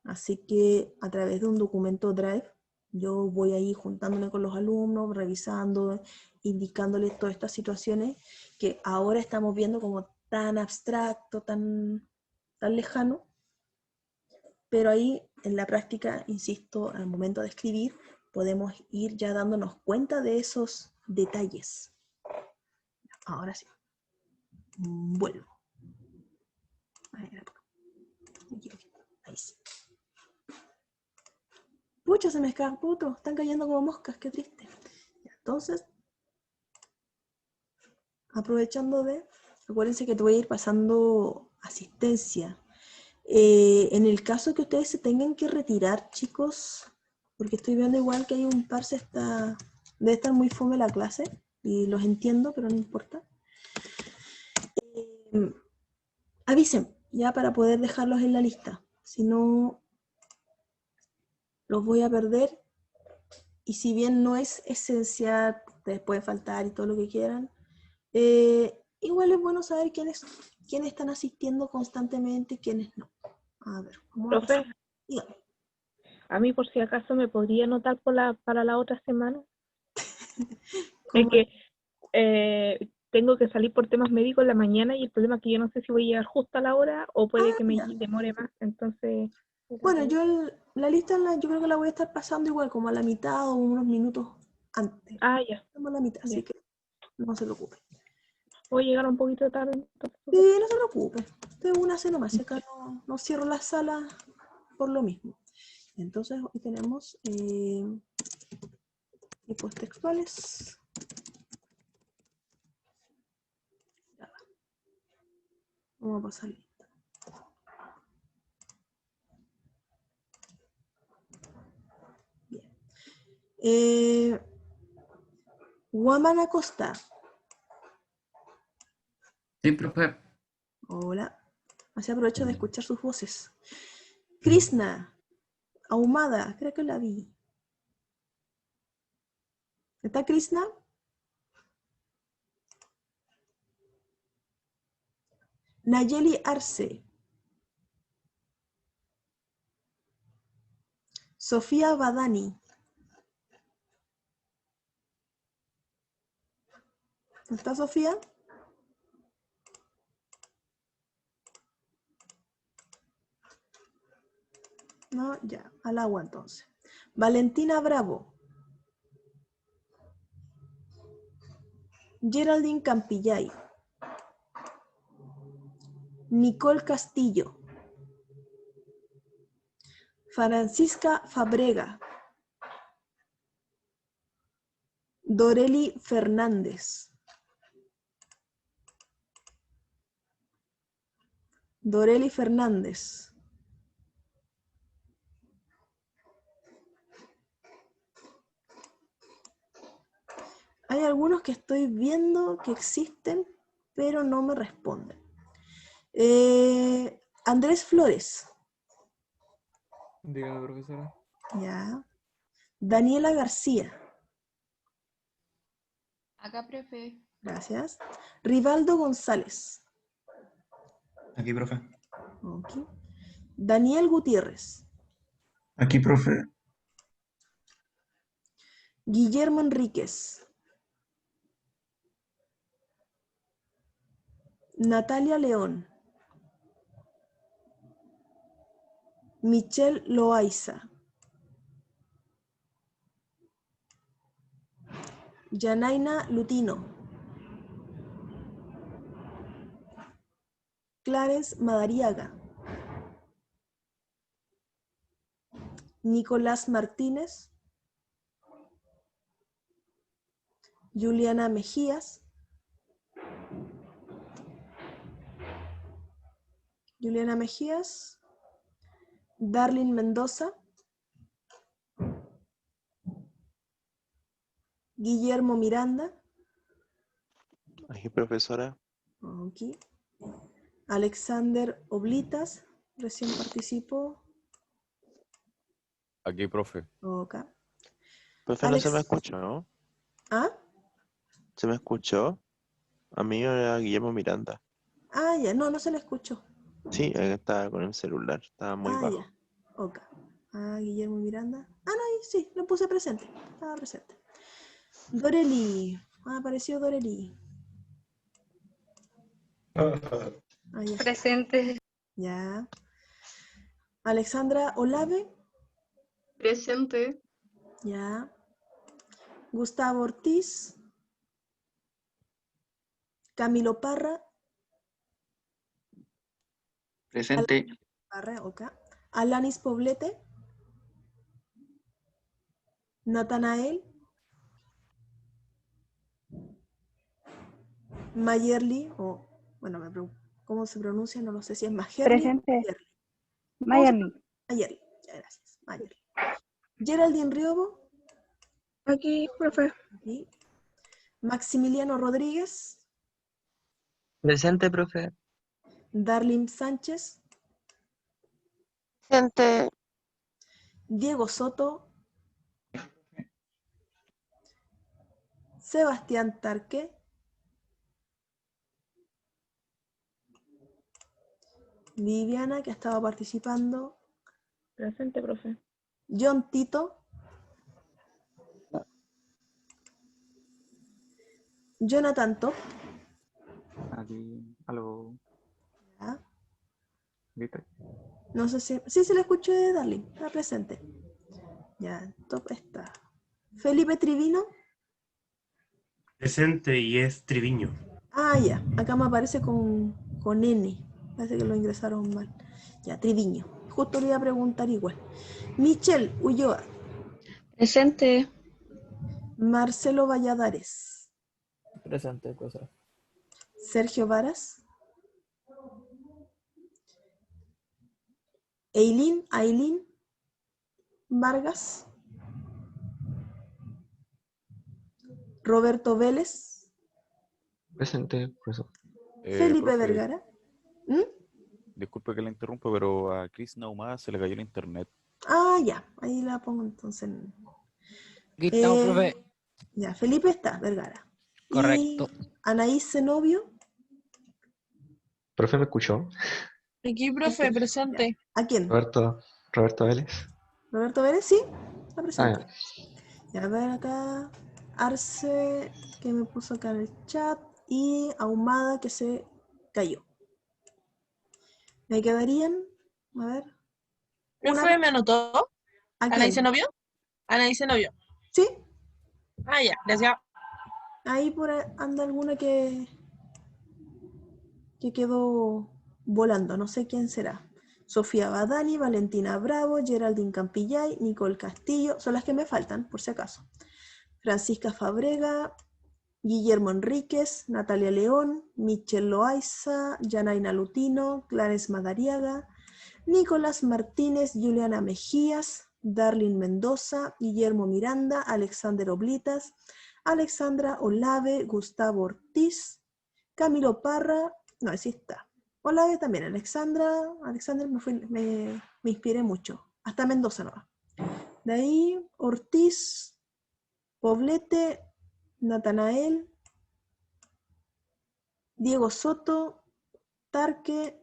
Así que a través de un documento Drive, yo voy ahí juntándome con los alumnos, revisando, indicándoles todas estas situaciones que ahora estamos viendo como tan abstracto, tan lejano, pero ahí en la práctica, insisto, al momento de escribir, podemos ir ya dándonos cuenta de esos detalles. Ahora sí. Vuelvo. Ahí sí. Pucha, se me escapó, están cayendo como moscas, qué triste. Entonces, aprovechando acuérdense que te voy a ir pasando asistencia. En el caso que ustedes se tengan que retirar, chicos, porque estoy viendo igual que hay un par debe estar muy fome la clase, y los entiendo, pero no importa. Avisen, ya para poder dejarlos en la lista. Si no, los voy a perder. Y si bien no es esencial, ustedes pueden faltar y todo lo que quieran, igual es bueno saber quiénes están asistiendo constantemente y quiénes no. A ver, ¿cómo va a pasar? Profe, Dígame. a mí por si acaso me podría anotar para la otra semana. ¿Cómo? Es que tengo que salir por temas médicos en la mañana y el problema es que yo no sé si voy a llegar justo a la hora o puede que me Ya. demore más, entonces... Bueno, yo la lista yo creo que la voy a estar pasando igual, como a la mitad o unos minutos antes. Ah, ya. Estamos a la mitad, así Ya. que no se preocupe. Voy a llegar un poquito tarde. Entonces. Sí, no se preocupe. Tengo una cena más, acá no cierro la sala por lo mismo. Entonces hoy tenemos tipos textuales. Ya va. Vamos a pasar lista. Bien. Guaman Acosta. Sí, profe. Hola. Así aprovecho de escuchar sus voces. Krishna. Ahumada. Creo que la vi. ¿Está Krishna? Nayeli Arce. Sofía Badani. ¿Está Sofía? No, ya, al agua entonces. Valentina Bravo. Geraldine Campillay. Nicole Castillo. Francisca Fabrega. Doreli Fernández. Doreli Fernández. Hay algunos que estoy viendo que existen, pero no me responden. Andrés Flores. Dígame, profesora. Ya. Daniela García. Acá, profe. Gracias. Rivaldo González. Aquí, profe. Okay. Daniel Gutiérrez. Aquí, profe. Guillermo Enríquez. Natalia León. Michelle Loaiza. Yanaina Lutino. Clarence Madariaga. Nicolás Martínez. Juliana Mejías. Juliana Mejías. Darlin Mendoza. Guillermo Miranda. Aquí, profesora. Aquí. Alexander Oblitas. Recién participó. Aquí, profe. Ok. Profe, no se me escuchó, ¿no? ¿Ah? ¿Se me escuchó? A mí era Guillermo Miranda. Ah, ya, no se le escuchó. Sí, estaba con el celular, estaba muy bajo. Ya. Ok. Guillermo Miranda. No, ahí sí, lo puse presente. Estaba presente. Doreli. Apareció Doreli. Ya. Presente. Ya. Alexandra Olave. Presente. Ya. Gustavo Ortiz. Camilo Parra. Presente. Parra, ok. Alanis Poblete. Natanael. Mayerly, ¿cómo se pronuncia? No lo sé si es Majerly. Presente. Mayerly. Mayerly. Ya, gracias. Mayerly. Geraldine Riobo. Aquí, profe. Aquí. Maximiliano Rodríguez. Presente, profe. Darlene Sánchez. Presente. Diego Soto. Sebastián Tarque. Viviana, que estaba participando. Presente, profe. John Tito. Jonathan Top. Aquí, algo. ¿Ya? ¿Viste? No sé si... Sí, se le escuché de Darlene. Está presente. Ya, Top está. Felipe Trivino. Presente y es Triviño. Ya. Acá me aparece con N. Parece que lo ingresaron mal. Ya, Triviño. Justo le iba a preguntar igual. Michelle Ulloa. Presente. Marcelo Valladares. Presente, profesora. Sergio Varas. Ailín Vargas. Roberto Vélez. Presente, profesor. Felipe Profe, Vergara. disculpe que le interrumpa, pero a Chris Naumada se le cayó el internet. Ya. Ahí la pongo entonces. Aquí estamos, profe. Ya, Felipe está, Vergara. Correcto. Y Anaís Zenobio. ¿Profe me escuchó? Aquí, profe, presente. ¿A quién? Roberto Vélez. Roberto Vélez, sí, está presente. Ya. Ya, a ver acá. Arce, que me puso acá en el chat. Y Ahumada, que se cayó. Me quedarían, a ver. ¿Profe me anotó? ¿A quién? ¿Anaís Zenobio? Anaís Zenobio. Sí. Ya, gracias. Ahí por ahí anda alguna que quedó volando, no sé quién será. Sofía Badani, Valentina Bravo, Geraldine Campillay, Nicole Castillo, son las que me faltan, por si acaso. Francisca Fabrega, Guillermo Enríquez, Natalia León, Michelle Loaiza, Janaina Lutino, Clarence Madariaga, Nicolás Martínez, Juliana Mejías, Darlene Mendoza, Guillermo Miranda, Alexander Oblitas, Alexandra Olave, Gustavo Ortiz, Camilo Parra, no, así está. Olave también, Alexander me inspiré mucho, hasta Mendoza no va. De ahí, Ortiz, Poblete, Natanael, Diego Soto, Tarque,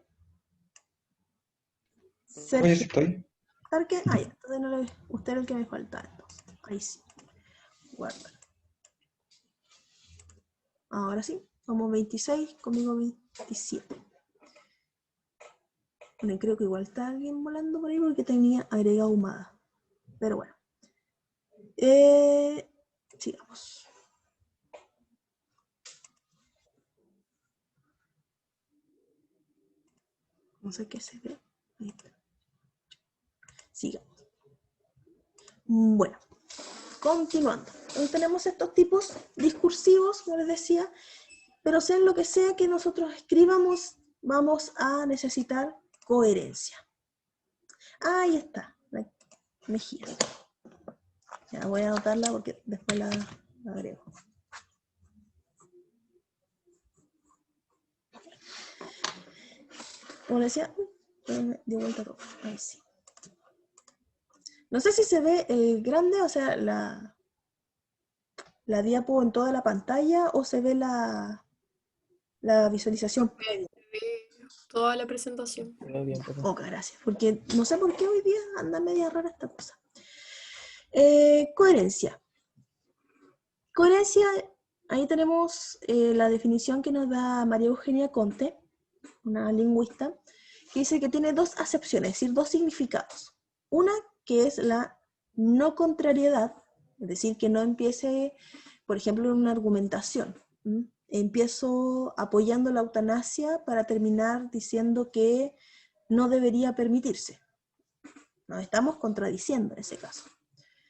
Oye, Sergio. sí estoy. Tarque, ya, entonces no usted era el que me falta. Entonces. Ahí sí. Guarda. Ahora sí, somos 26, conmigo 27. Bueno, creo que igual está alguien volando por ahí porque tenía agregado Ahumada. Pero bueno. Sigamos. No sé qué se ve. Ahí está. Sigamos. Bueno, continuando. tenemos estos tipos discursivos, como les decía, pero sea en lo que sea que nosotros escribamos, vamos a necesitar coherencia. Ahí está, la Mejía. Ya voy a anotarla porque después la agrego. Como decía, me dio vuelta todo. Ahí sí. No sé si se ve grande, o sea, la diapo en toda la pantalla, o se ve la visualización. Toda la presentación. Ok, gracias. Porque no sé por qué hoy día anda media rara esta cosa. Coherencia. Coherencia, ahí tenemos la definición que nos da María Eugenia Conte, una lingüista, que dice que tiene dos acepciones, es decir, dos significados. Una que es la no contrariedad, es decir, que no empiece, por ejemplo, en una argumentación. Empiezo apoyando la eutanasia para terminar diciendo que no debería permitirse. Nos estamos contradiciendo en ese caso.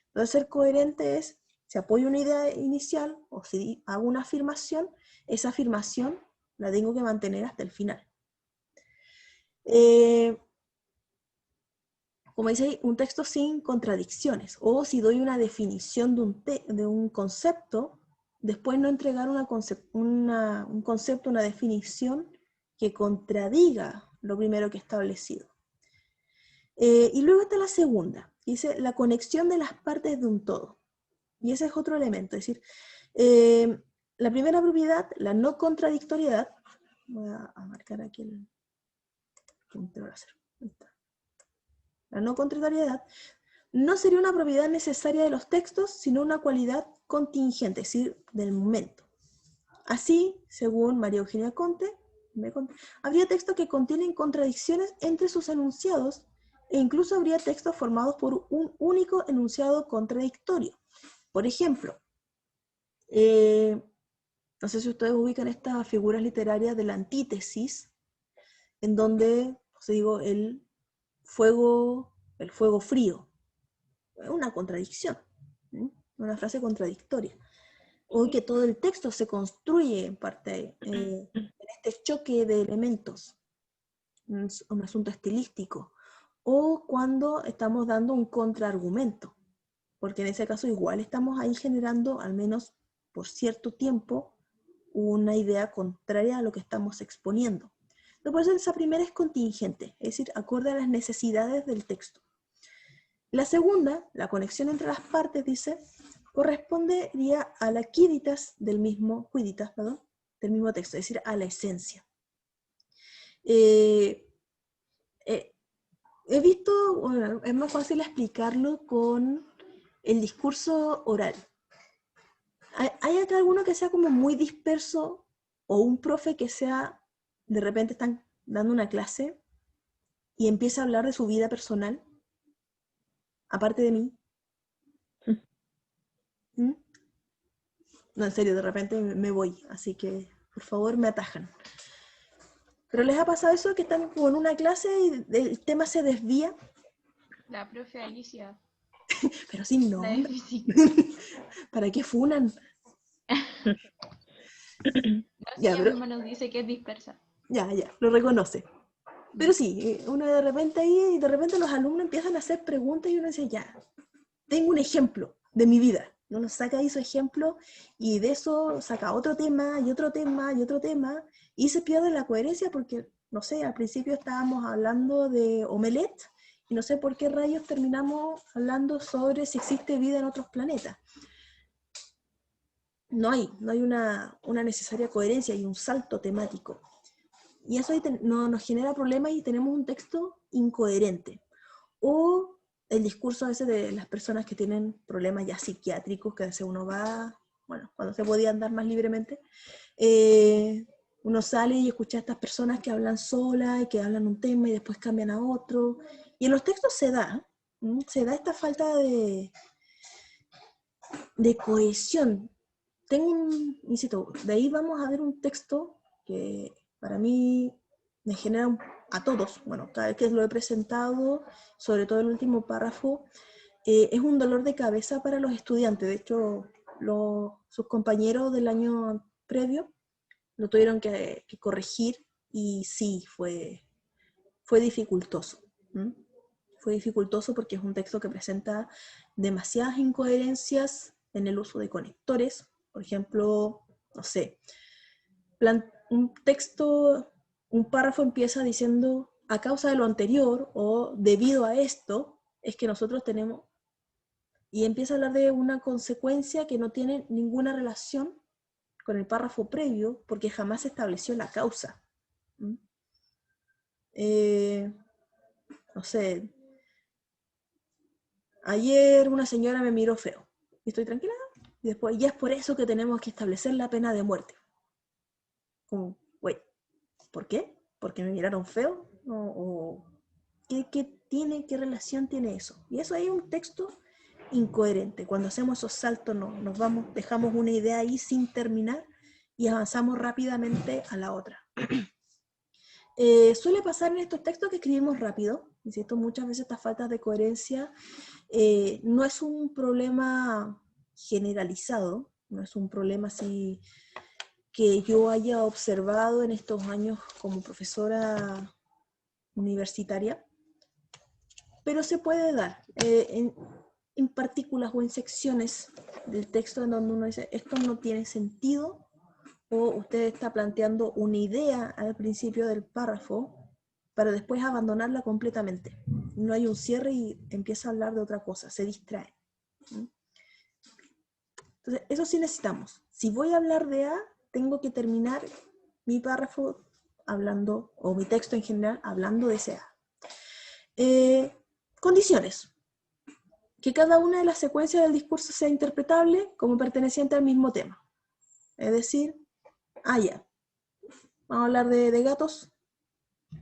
Entonces, ser coherente es, si apoyo una idea inicial o si hago una afirmación, esa afirmación la tengo que mantener hasta el final. Como dice ahí, un texto sin contradicciones, o si doy una definición de un concepto, después no entregar un concepto, una definición que contradiga lo primero que he establecido. Y luego está la segunda, que dice la conexión de las partes de un todo. Y ese es otro elemento, es decir, la primera propiedad, la no contradictoriedad, voy a marcar aquí el punto láser. La no contrariedad no sería una propiedad necesaria de los textos, sino una cualidad contingente, es decir, del momento. Así, según María Eugenia Conte, habría textos que contienen contradicciones entre sus enunciados, e incluso habría textos formados por un único enunciado contradictorio. Por ejemplo, no sé si ustedes ubican estas figuras literarias de la antítesis, en donde, os digo, el fuego frío. Es una contradicción, una frase contradictoria. O que todo el texto se construye en parte en este choque de elementos, un asunto estilístico. O cuando estamos dando un contraargumento, porque en ese caso igual estamos ahí generando, al menos por cierto tiempo, una idea contraria a lo que estamos exponiendo. Por eso esa primera es contingente, es decir, acorde a las necesidades del texto. La segunda, la conexión entre las partes, dice, correspondería a la quiditas del mismo texto, es decir, a la esencia. He visto, bueno, es más fácil explicarlo con el discurso oral. ¿Hay acá alguno que sea como muy disperso, o un profe que sea, de repente están dando una clase y empieza a hablar de su vida personal, aparte de mí? No, en serio, de repente me voy, así que por favor me atajan. ¿Pero les ha pasado eso, que están como en una clase y el tema se desvía? La profe Alicia. Pero sin La de nombre. física. ¿Para qué funan? No, Ya, ella pero misma nos dice que es dispersa. ya, lo reconoce. Pero sí, uno de repente ahí, y de repente los alumnos empiezan a hacer preguntas y uno dice, ya, tengo un ejemplo de mi vida. Uno saca ahí su ejemplo y de eso saca otro tema y otro tema y otro tema y se pierde la coherencia porque, no sé, al principio estábamos hablando de omelette y no sé por qué rayos terminamos hablando sobre si existe vida en otros planetas. No hay una necesaria coherencia y un salto temático. Y eso ahí nos genera problemas y tenemos un texto incoherente. O el discurso ese de las personas que tienen problemas ya psiquiátricos, que a veces uno va, bueno, cuando se podía andar más libremente, uno sale y escucha a estas personas que hablan solas y que hablan un tema y después cambian a otro. Y en los textos se da esta falta de cohesión. Insisto, de ahí vamos a ver un texto que para mí me genera a todos, bueno, cada vez que lo he presentado, sobre todo el último párrafo, es un dolor de cabeza para los estudiantes. De hecho, sus compañeros del año previo lo tuvieron que corregir y sí, fue dificultoso. Fue dificultoso porque es un texto que presenta demasiadas incoherencias en el uso de conectores. Por ejemplo, no sé, un texto, un párrafo empieza diciendo a causa de lo anterior o debido a esto es que nosotros tenemos, y empieza a hablar de una consecuencia que no tiene ninguna relación con el párrafo previo porque jamás se estableció la causa. No sé, ayer una señora me miró feo y estoy tranquila, y después ya es por eso que tenemos que establecer la pena de muerte. Como, güey, ¿por qué? ¿Porque me miraron feo? ¿Qué relación tiene eso? Y eso ahí es un texto incoherente. Cuando hacemos esos saltos nos vamos, dejamos una idea ahí sin terminar y avanzamos rápidamente a la otra. Suele pasar en estos textos que escribimos rápido, insisto, muchas veces estas faltas de coherencia no es un problema generalizado, no es un problema así que yo haya observado en estos años como profesora universitaria, pero se puede dar en partículas o en secciones del texto en donde uno dice, esto no tiene sentido, o usted está planteando una idea al principio del párrafo, para después abandonarla completamente. No hay un cierre y empieza a hablar de otra cosa, se distrae. Entonces, eso sí necesitamos. Si voy a hablar de A, tengo que terminar mi párrafo hablando, o mi texto en general, hablando de ese A. Condiciones. Que cada una de las secuencias del discurso sea interpretable como perteneciente al mismo tema. Es decir, ya. Vamos a hablar de gatos.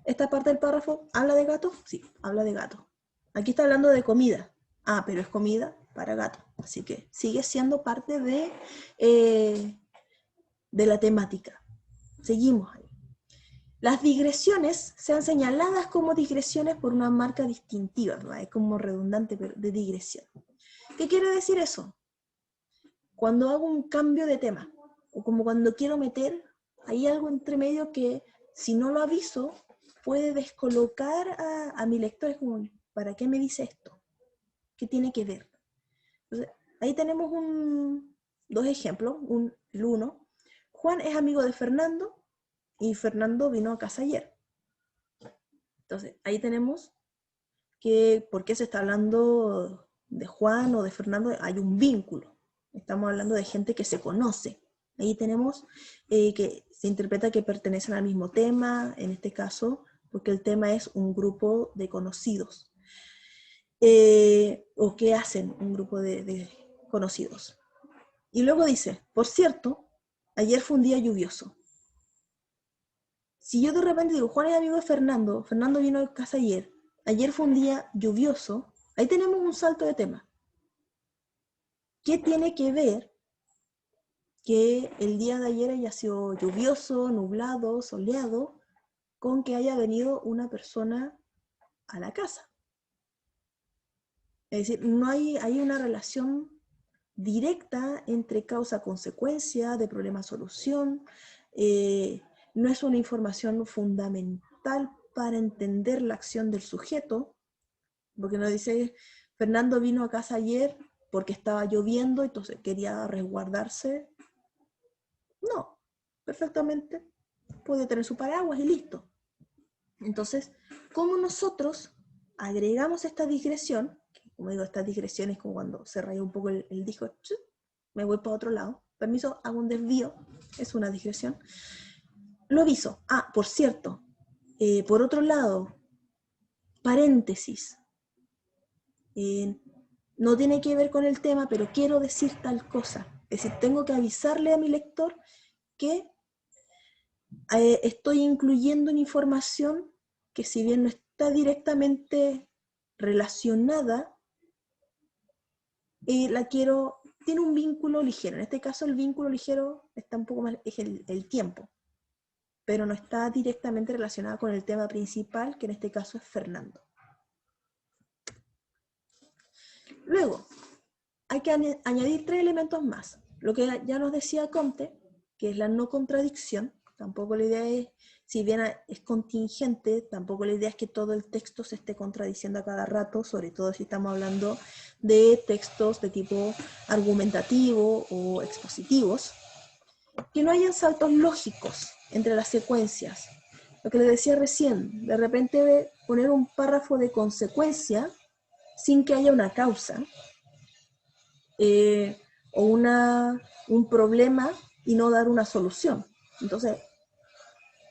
¿Esta parte del párrafo habla de gatos? Sí, habla de gatos. Aquí está hablando de comida. Pero es comida para gatos. Así que sigue siendo parte de la temática. Seguimos ahí. Las digresiones sean señaladas como digresiones por una marca distintiva, ¿verdad? Es como redundante de digresión. ¿Qué quiere decir eso? Cuando hago un cambio de tema, o como cuando quiero meter, hay algo entre medio que si no lo aviso, puede descolocar a mi lector. Es como, ¿para qué me dice esto? ¿Qué tiene que ver? Entonces, ahí tenemos dos ejemplos. El uno, Juan es amigo de Fernando y Fernando vino a casa ayer. Entonces, ahí tenemos que, ¿por qué se está hablando de Juan o de Fernando? Hay un vínculo. Estamos hablando de gente que se conoce. Ahí tenemos que se interpreta que pertenecen al mismo tema, en este caso, porque el tema es un grupo de conocidos. O qué hacen un grupo de conocidos. Y luego dice, por cierto, ayer fue un día lluvioso. Si yo de repente digo, Juan es amigo de Fernando, Fernando vino a casa ayer fue un día lluvioso, ahí tenemos un salto de tema. ¿Qué tiene que ver que el día de ayer haya sido lluvioso, nublado, soleado, con que haya venido una persona a la casa? Es decir, no hay una relación directa entre causa-consecuencia, de problema-solución, no es una información fundamental para entender la acción del sujeto, porque no dice, Fernando vino a casa ayer porque estaba lloviendo, entonces quería resguardarse. No, perfectamente puede tener su paraguas y listo. Entonces, ¿cómo nosotros agregamos esta digresión? Como digo, esta digresión es como cuando se raya un poco el disco, me voy para otro lado, permiso, hago un desvío, es una digresión. Lo aviso. Por cierto, por otro lado, paréntesis. No tiene que ver con el tema, pero quiero decir tal cosa. Es decir, tengo que avisarle a mi lector que estoy incluyendo una información que si bien no está directamente relacionada, tiene un vínculo ligero. En este caso el vínculo ligero está un poco más, es el tiempo, pero no está directamente relacionado con el tema principal, que en este caso es Fernando. Luego, hay que añadir 3 elementos más. lo que ya nos decía Comte, que es la no contradicción. Tampoco la idea es, si bien es contingente, tampoco la idea es que todo el texto se esté contradiciendo a cada rato, sobre todo si estamos hablando de textos de tipo argumentativo o expositivos. Que no hayan saltos lógicos entre las secuencias. Lo que les decía recién, de repente poner un párrafo de consecuencia sin que haya una causa, o un problema y no dar una solución. Entonces,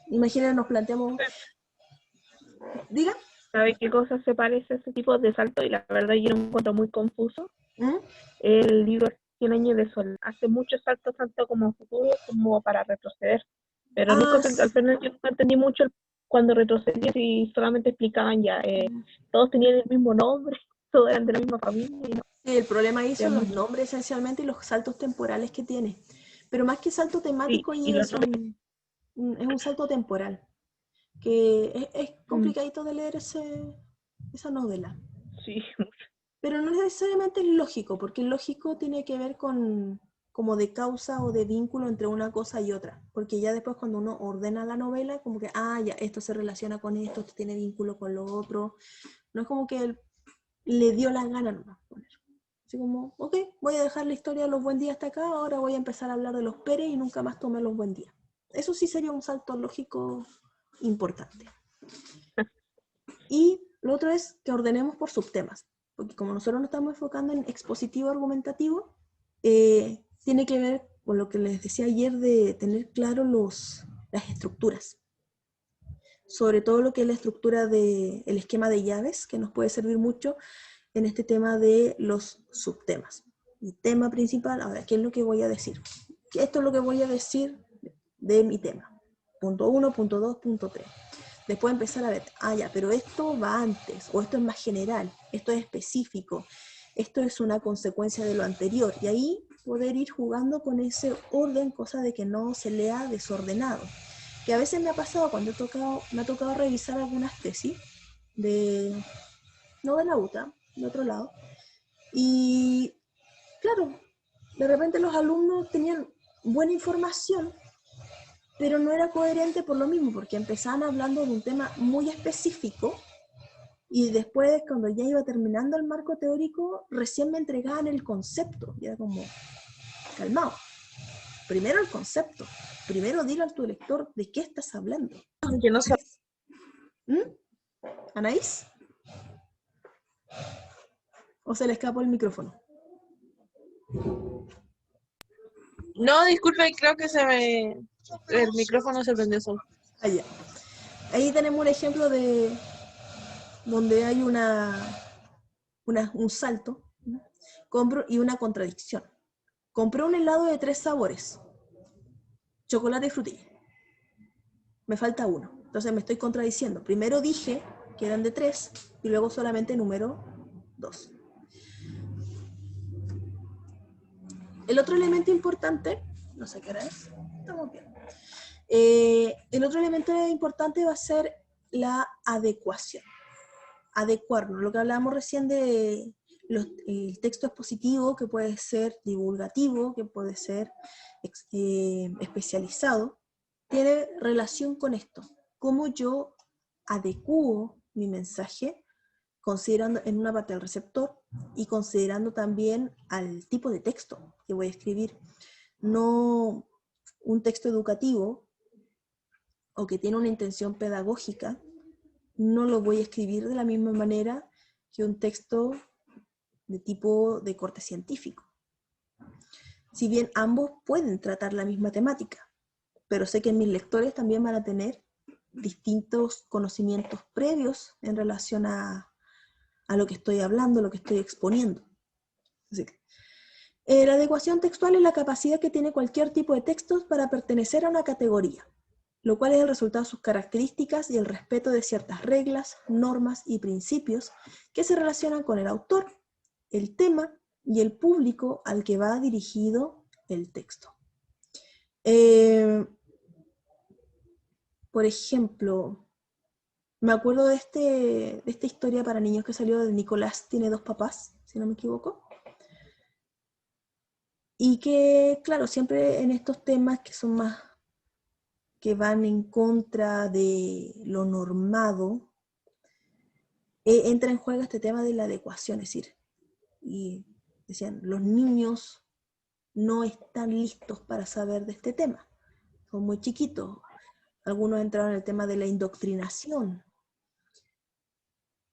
imaginen, nos planteamos... ¿Diga? ¿Sabe qué cosa se parece a ese tipo de salto? Y la verdad yo lo encuentro muy confuso. El libro 100 años de sol hace muchos saltos, tanto como futuro como para retroceder. Pero nunca, al final yo nunca entendí mucho cuando retrocedía y solamente explicaban ya, todos tenían el mismo nombre, todos eran de la misma familia. Y no. Sí, el problema ahí son los nombres esencialmente y los saltos temporales que tiene. Pero más que salto temático, Sí, y es un salto temporal. Que es complicadito de leer esa novela. Sí. Pero no necesariamente es lógico, porque el lógico tiene que ver con como de causa o de vínculo entre una cosa y otra. Porque ya después cuando uno ordena la novela, como que, ya, esto se relaciona con esto tiene vínculo con lo otro. No es como que él le dio la gana nomás poner. Así como, ok, voy a dejar la historia de los buen días hasta acá, ahora voy a empezar a hablar de los Pérez y nunca más tomé los buen días. Eso sí sería un salto lógico importante. Y lo otro es que ordenemos por subtemas, porque como nosotros nos estamos enfocando en expositivo argumentativo, tiene que ver con lo que les decía ayer de tener claro las estructuras. Sobre todo lo que es la estructura del esquema de llaves, que nos puede servir mucho en este tema de los subtemas. Y tema principal, ahora, ¿qué es lo que voy a decir? Esto es lo que voy a decir de mi tema. Punto 1, punto 2, punto 3. Después empezar a ver, ya, pero esto va antes, o esto es más general, esto es específico, esto es una consecuencia de lo anterior. Y ahí poder ir jugando con ese orden, cosa de que no se lea desordenado. Que a veces me ha pasado cuando me ha tocado revisar algunas tesis, no de la UTA, de otro lado, y claro, de repente los alumnos tenían buena información, pero no era coherente por lo mismo, porque empezaban hablando de un tema muy específico, y después, cuando ya iba terminando el marco teórico, recién me entregaban el concepto, y era como, calmado, primero el concepto, primero dile a tu lector de qué estás hablando. Que no sé. ¿Anaís? ¿O se le escapó el micrófono? No, disculpe, creo que el micrófono se prendió solo. Allá. Ahí tenemos un ejemplo de donde hay un salto, ¿no? Compro y una contradicción. Compré un helado de 3 sabores, chocolate y frutilla. Me falta uno, entonces me estoy contradiciendo. Primero dije que eran de 3 y luego solamente número 2. El otro elemento importante, no sé qué hora es, estamos bien. El otro elemento importante va a ser la adecuación. Adecuarnos, lo que hablábamos recién de el texto expositivo, que puede ser divulgativo, que puede ser especializado, tiene relación con esto. Cómo yo adecuo mi mensaje, considerando en una parte al receptor y considerando también al tipo de texto que voy a escribir. No un texto educativo o que tiene una intención pedagógica, no lo voy a escribir de la misma manera que un texto de tipo de corte científico. Si bien ambos pueden tratar la misma temática, pero sé que mis lectores también van a tener distintos conocimientos previos en relación a lo que estoy hablando, lo que estoy exponiendo. Así que, la adecuación textual es la capacidad que tiene cualquier tipo de textos para pertenecer a una categoría, lo cual es el resultado de sus características y el respeto de ciertas reglas, normas y principios que se relacionan con el autor, el tema y el público al que va dirigido el texto. Por ejemplo, me acuerdo de esta historia para niños que salió de Nicolás tiene 2 papás, si no me equivoco. Y que, claro, siempre en estos temas que son más, que van en contra de lo normado, entra en juego este tema de la adecuación, es decir, y decían, los niños no están listos para saber de este tema, son muy chiquitos. Algunos entraron en el tema de la indoctrinación.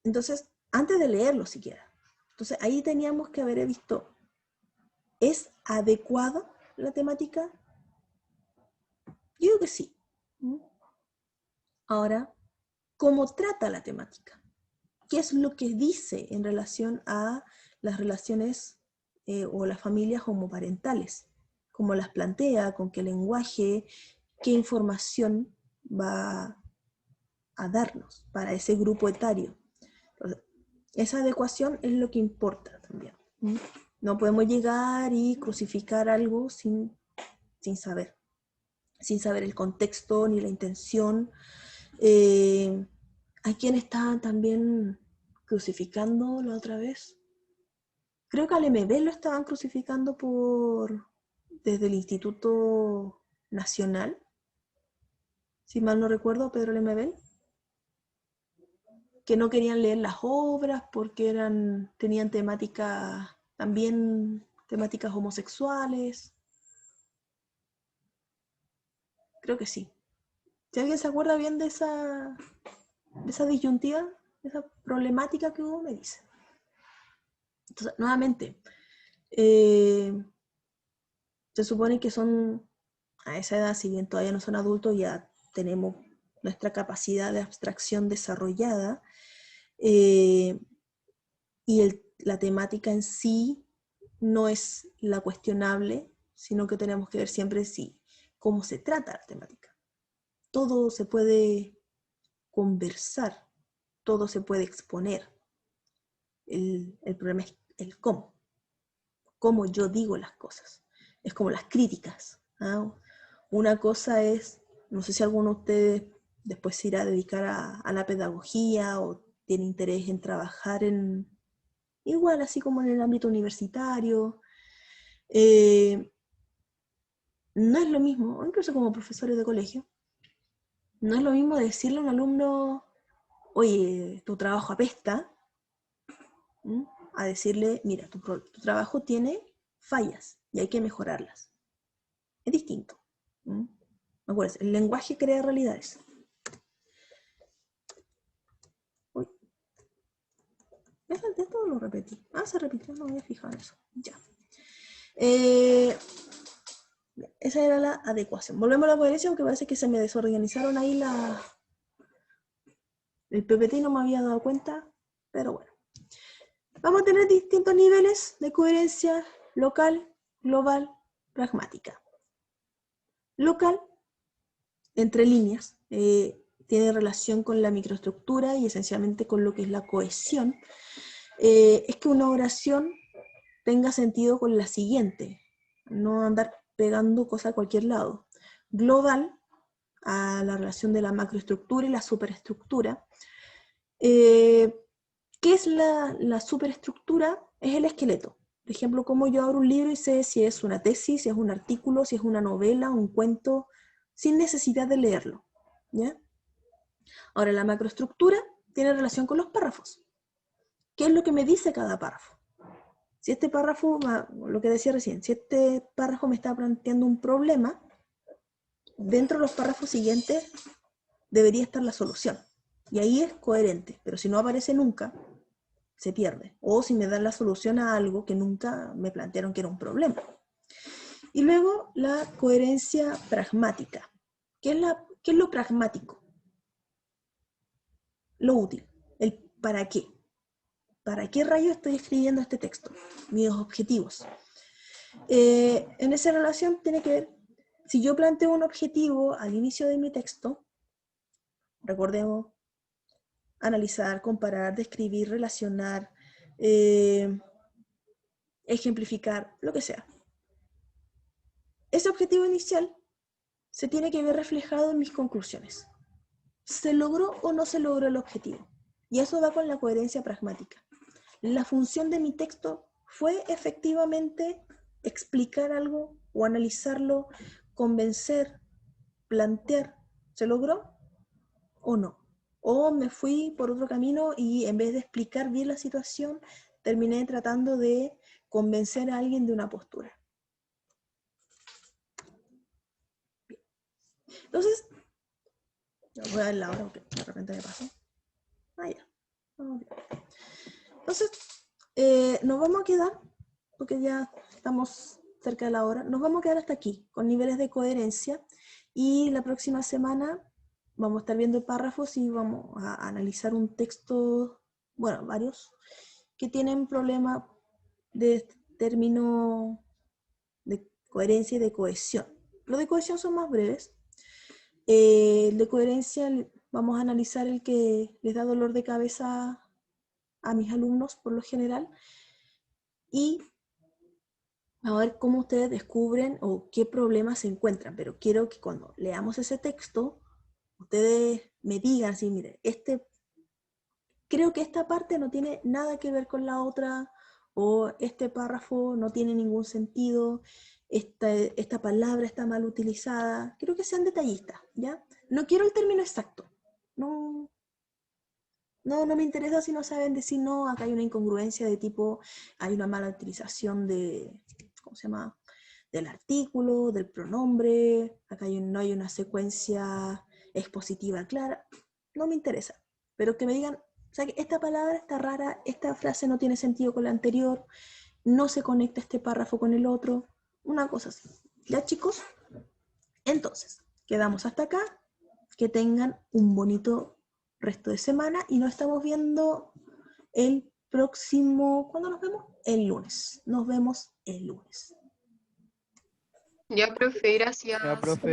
Entonces, antes de leerlo siquiera. Entonces, ahí teníamos que haber visto, ¿es adecuada la temática? Yo digo que sí. Ahora, ¿cómo trata la temática? ¿Qué es lo que dice en relación a las relaciones o las familias homoparentales? ¿Cómo las plantea? ¿Con qué lenguaje? ¿Qué información va a darnos para ese grupo etario? Entonces, esa adecuación es lo que importa también. No podemos llegar y crucificar algo sin saber el contexto ni la intención. ¿A quién estaban también crucificando la otra vez? Creo que al MB lo estaban crucificando desde el Instituto Nacional, si mal no recuerdo, Pedro Lemebel, que no querían leer las obras porque tenían temáticas homosexuales. Creo que sí. Si alguien se acuerda bien de esa disyuntiva, de esa problemática que hubo, me dice. Entonces, nuevamente, se supone que son, a esa edad, si bien todavía no son adultos, ya tenemos nuestra capacidad de abstracción desarrollada, y la temática en sí no es la cuestionable, sino que tenemos que ver siempre cómo se trata la temática. Todo se puede conversar, todo se puede exponer. El problema es el cómo yo digo las cosas. Es como las críticas. Una cosa es, no sé si alguno de ustedes después se irá a dedicar a la pedagogía o tiene interés en trabajar igual así como en el ámbito universitario. No es lo mismo, incluso como profesores de colegio, no es lo mismo decirle a un alumno, oye, tu trabajo apesta, a decirle, mira, tu trabajo tiene fallas y hay que mejorarlas. Es distinto. Acuérdense, el lenguaje crea realidades. Uy. Esto lo repetí. Se repitió, no me había fijado en eso. Ya. Esa era la adecuación. Volvemos a la coherencia, aunque parece que se me desorganizaron ahí el PPT y no me había dado cuenta, pero bueno. Vamos a tener distintos niveles de coherencia local, global, pragmática. Local, entre líneas, tiene relación con la microestructura y esencialmente con lo que es la cohesión. Es que una oración tenga sentido con la siguiente, no andar pegando cosas a cualquier lado. Global, a la relación de la macroestructura y la superestructura. ¿Qué es la superestructura? Es el esqueleto. Por ejemplo, como yo abro un libro y sé si es una tesis, si es un artículo, si es una novela, un cuento, sin necesidad de leerlo. ¿Ya? Ahora, la macroestructura tiene relación con los párrafos. ¿Qué es lo que me dice cada párrafo? Si este párrafo, lo que decía recién, si este párrafo me está planteando un problema, dentro de los párrafos siguientes debería estar la solución. Y ahí es coherente, pero si no aparece nunca, se pierde. O si me dan la solución a algo que nunca me plantearon que era un problema. Y luego la coherencia pragmática. ¿Qué es lo pragmático? Lo útil, el para qué. ¿Para qué rayo estoy escribiendo este texto? Mis objetivos. En esa relación tiene que ver, si yo planteo un objetivo al inicio de mi texto, recordemos, analizar, comparar, describir, relacionar, ejemplificar, lo que sea. Ese objetivo inicial se tiene que ver reflejado en mis conclusiones. ¿Se logró o no se logró el objetivo? Y eso va con la coherencia pragmática. ¿La función de mi texto fue efectivamente explicar algo o analizarlo, convencer, plantear. ¿Se logró o no? O me fui por otro camino y en vez de explicar bien la situación, terminé tratando de convencer a alguien de una postura. Bien. Entonces, voy a ver la hora porque de repente me pasó. Ya. Entonces, nos vamos a quedar, porque ya estamos cerca de la hora, nos vamos a quedar hasta aquí, con niveles de coherencia, y la próxima semana vamos a estar viendo párrafos y vamos a analizar un texto, bueno, varios, que tienen problema de término de coherencia y de cohesión. Los de cohesión son más breves. El de coherencia vamos a analizar el que les da dolor de cabeza a mis alumnos por lo general, y vamos a ver cómo ustedes descubren o qué problemas se encuentran, pero quiero que cuando leamos ese texto, ustedes me digan, sí, mire, creo que esta parte no tiene nada que ver con la otra, o este párrafo no tiene ningún sentido, esta palabra está mal utilizada. Quiero que sean detallistas, ¿ya? No quiero el término exacto. No me interesa si no saben decir no, acá hay una incongruencia de tipo, hay una mala utilización de, ¿cómo se llama?, del artículo, del pronombre, acá no hay una secuencia expositiva clara. No me interesa, pero que me digan, o sea, que esta palabra está rara, esta frase no tiene sentido con la anterior, no se conecta este párrafo con el otro, una cosa así. ¿Ya, chicos? Entonces, quedamos hasta acá. Que tengan un bonito resto de semana y nos estamos viendo el próximo... ¿Cuándo nos vemos? El lunes. Nos vemos el lunes. Ya, profe, gracias. Ya, profe.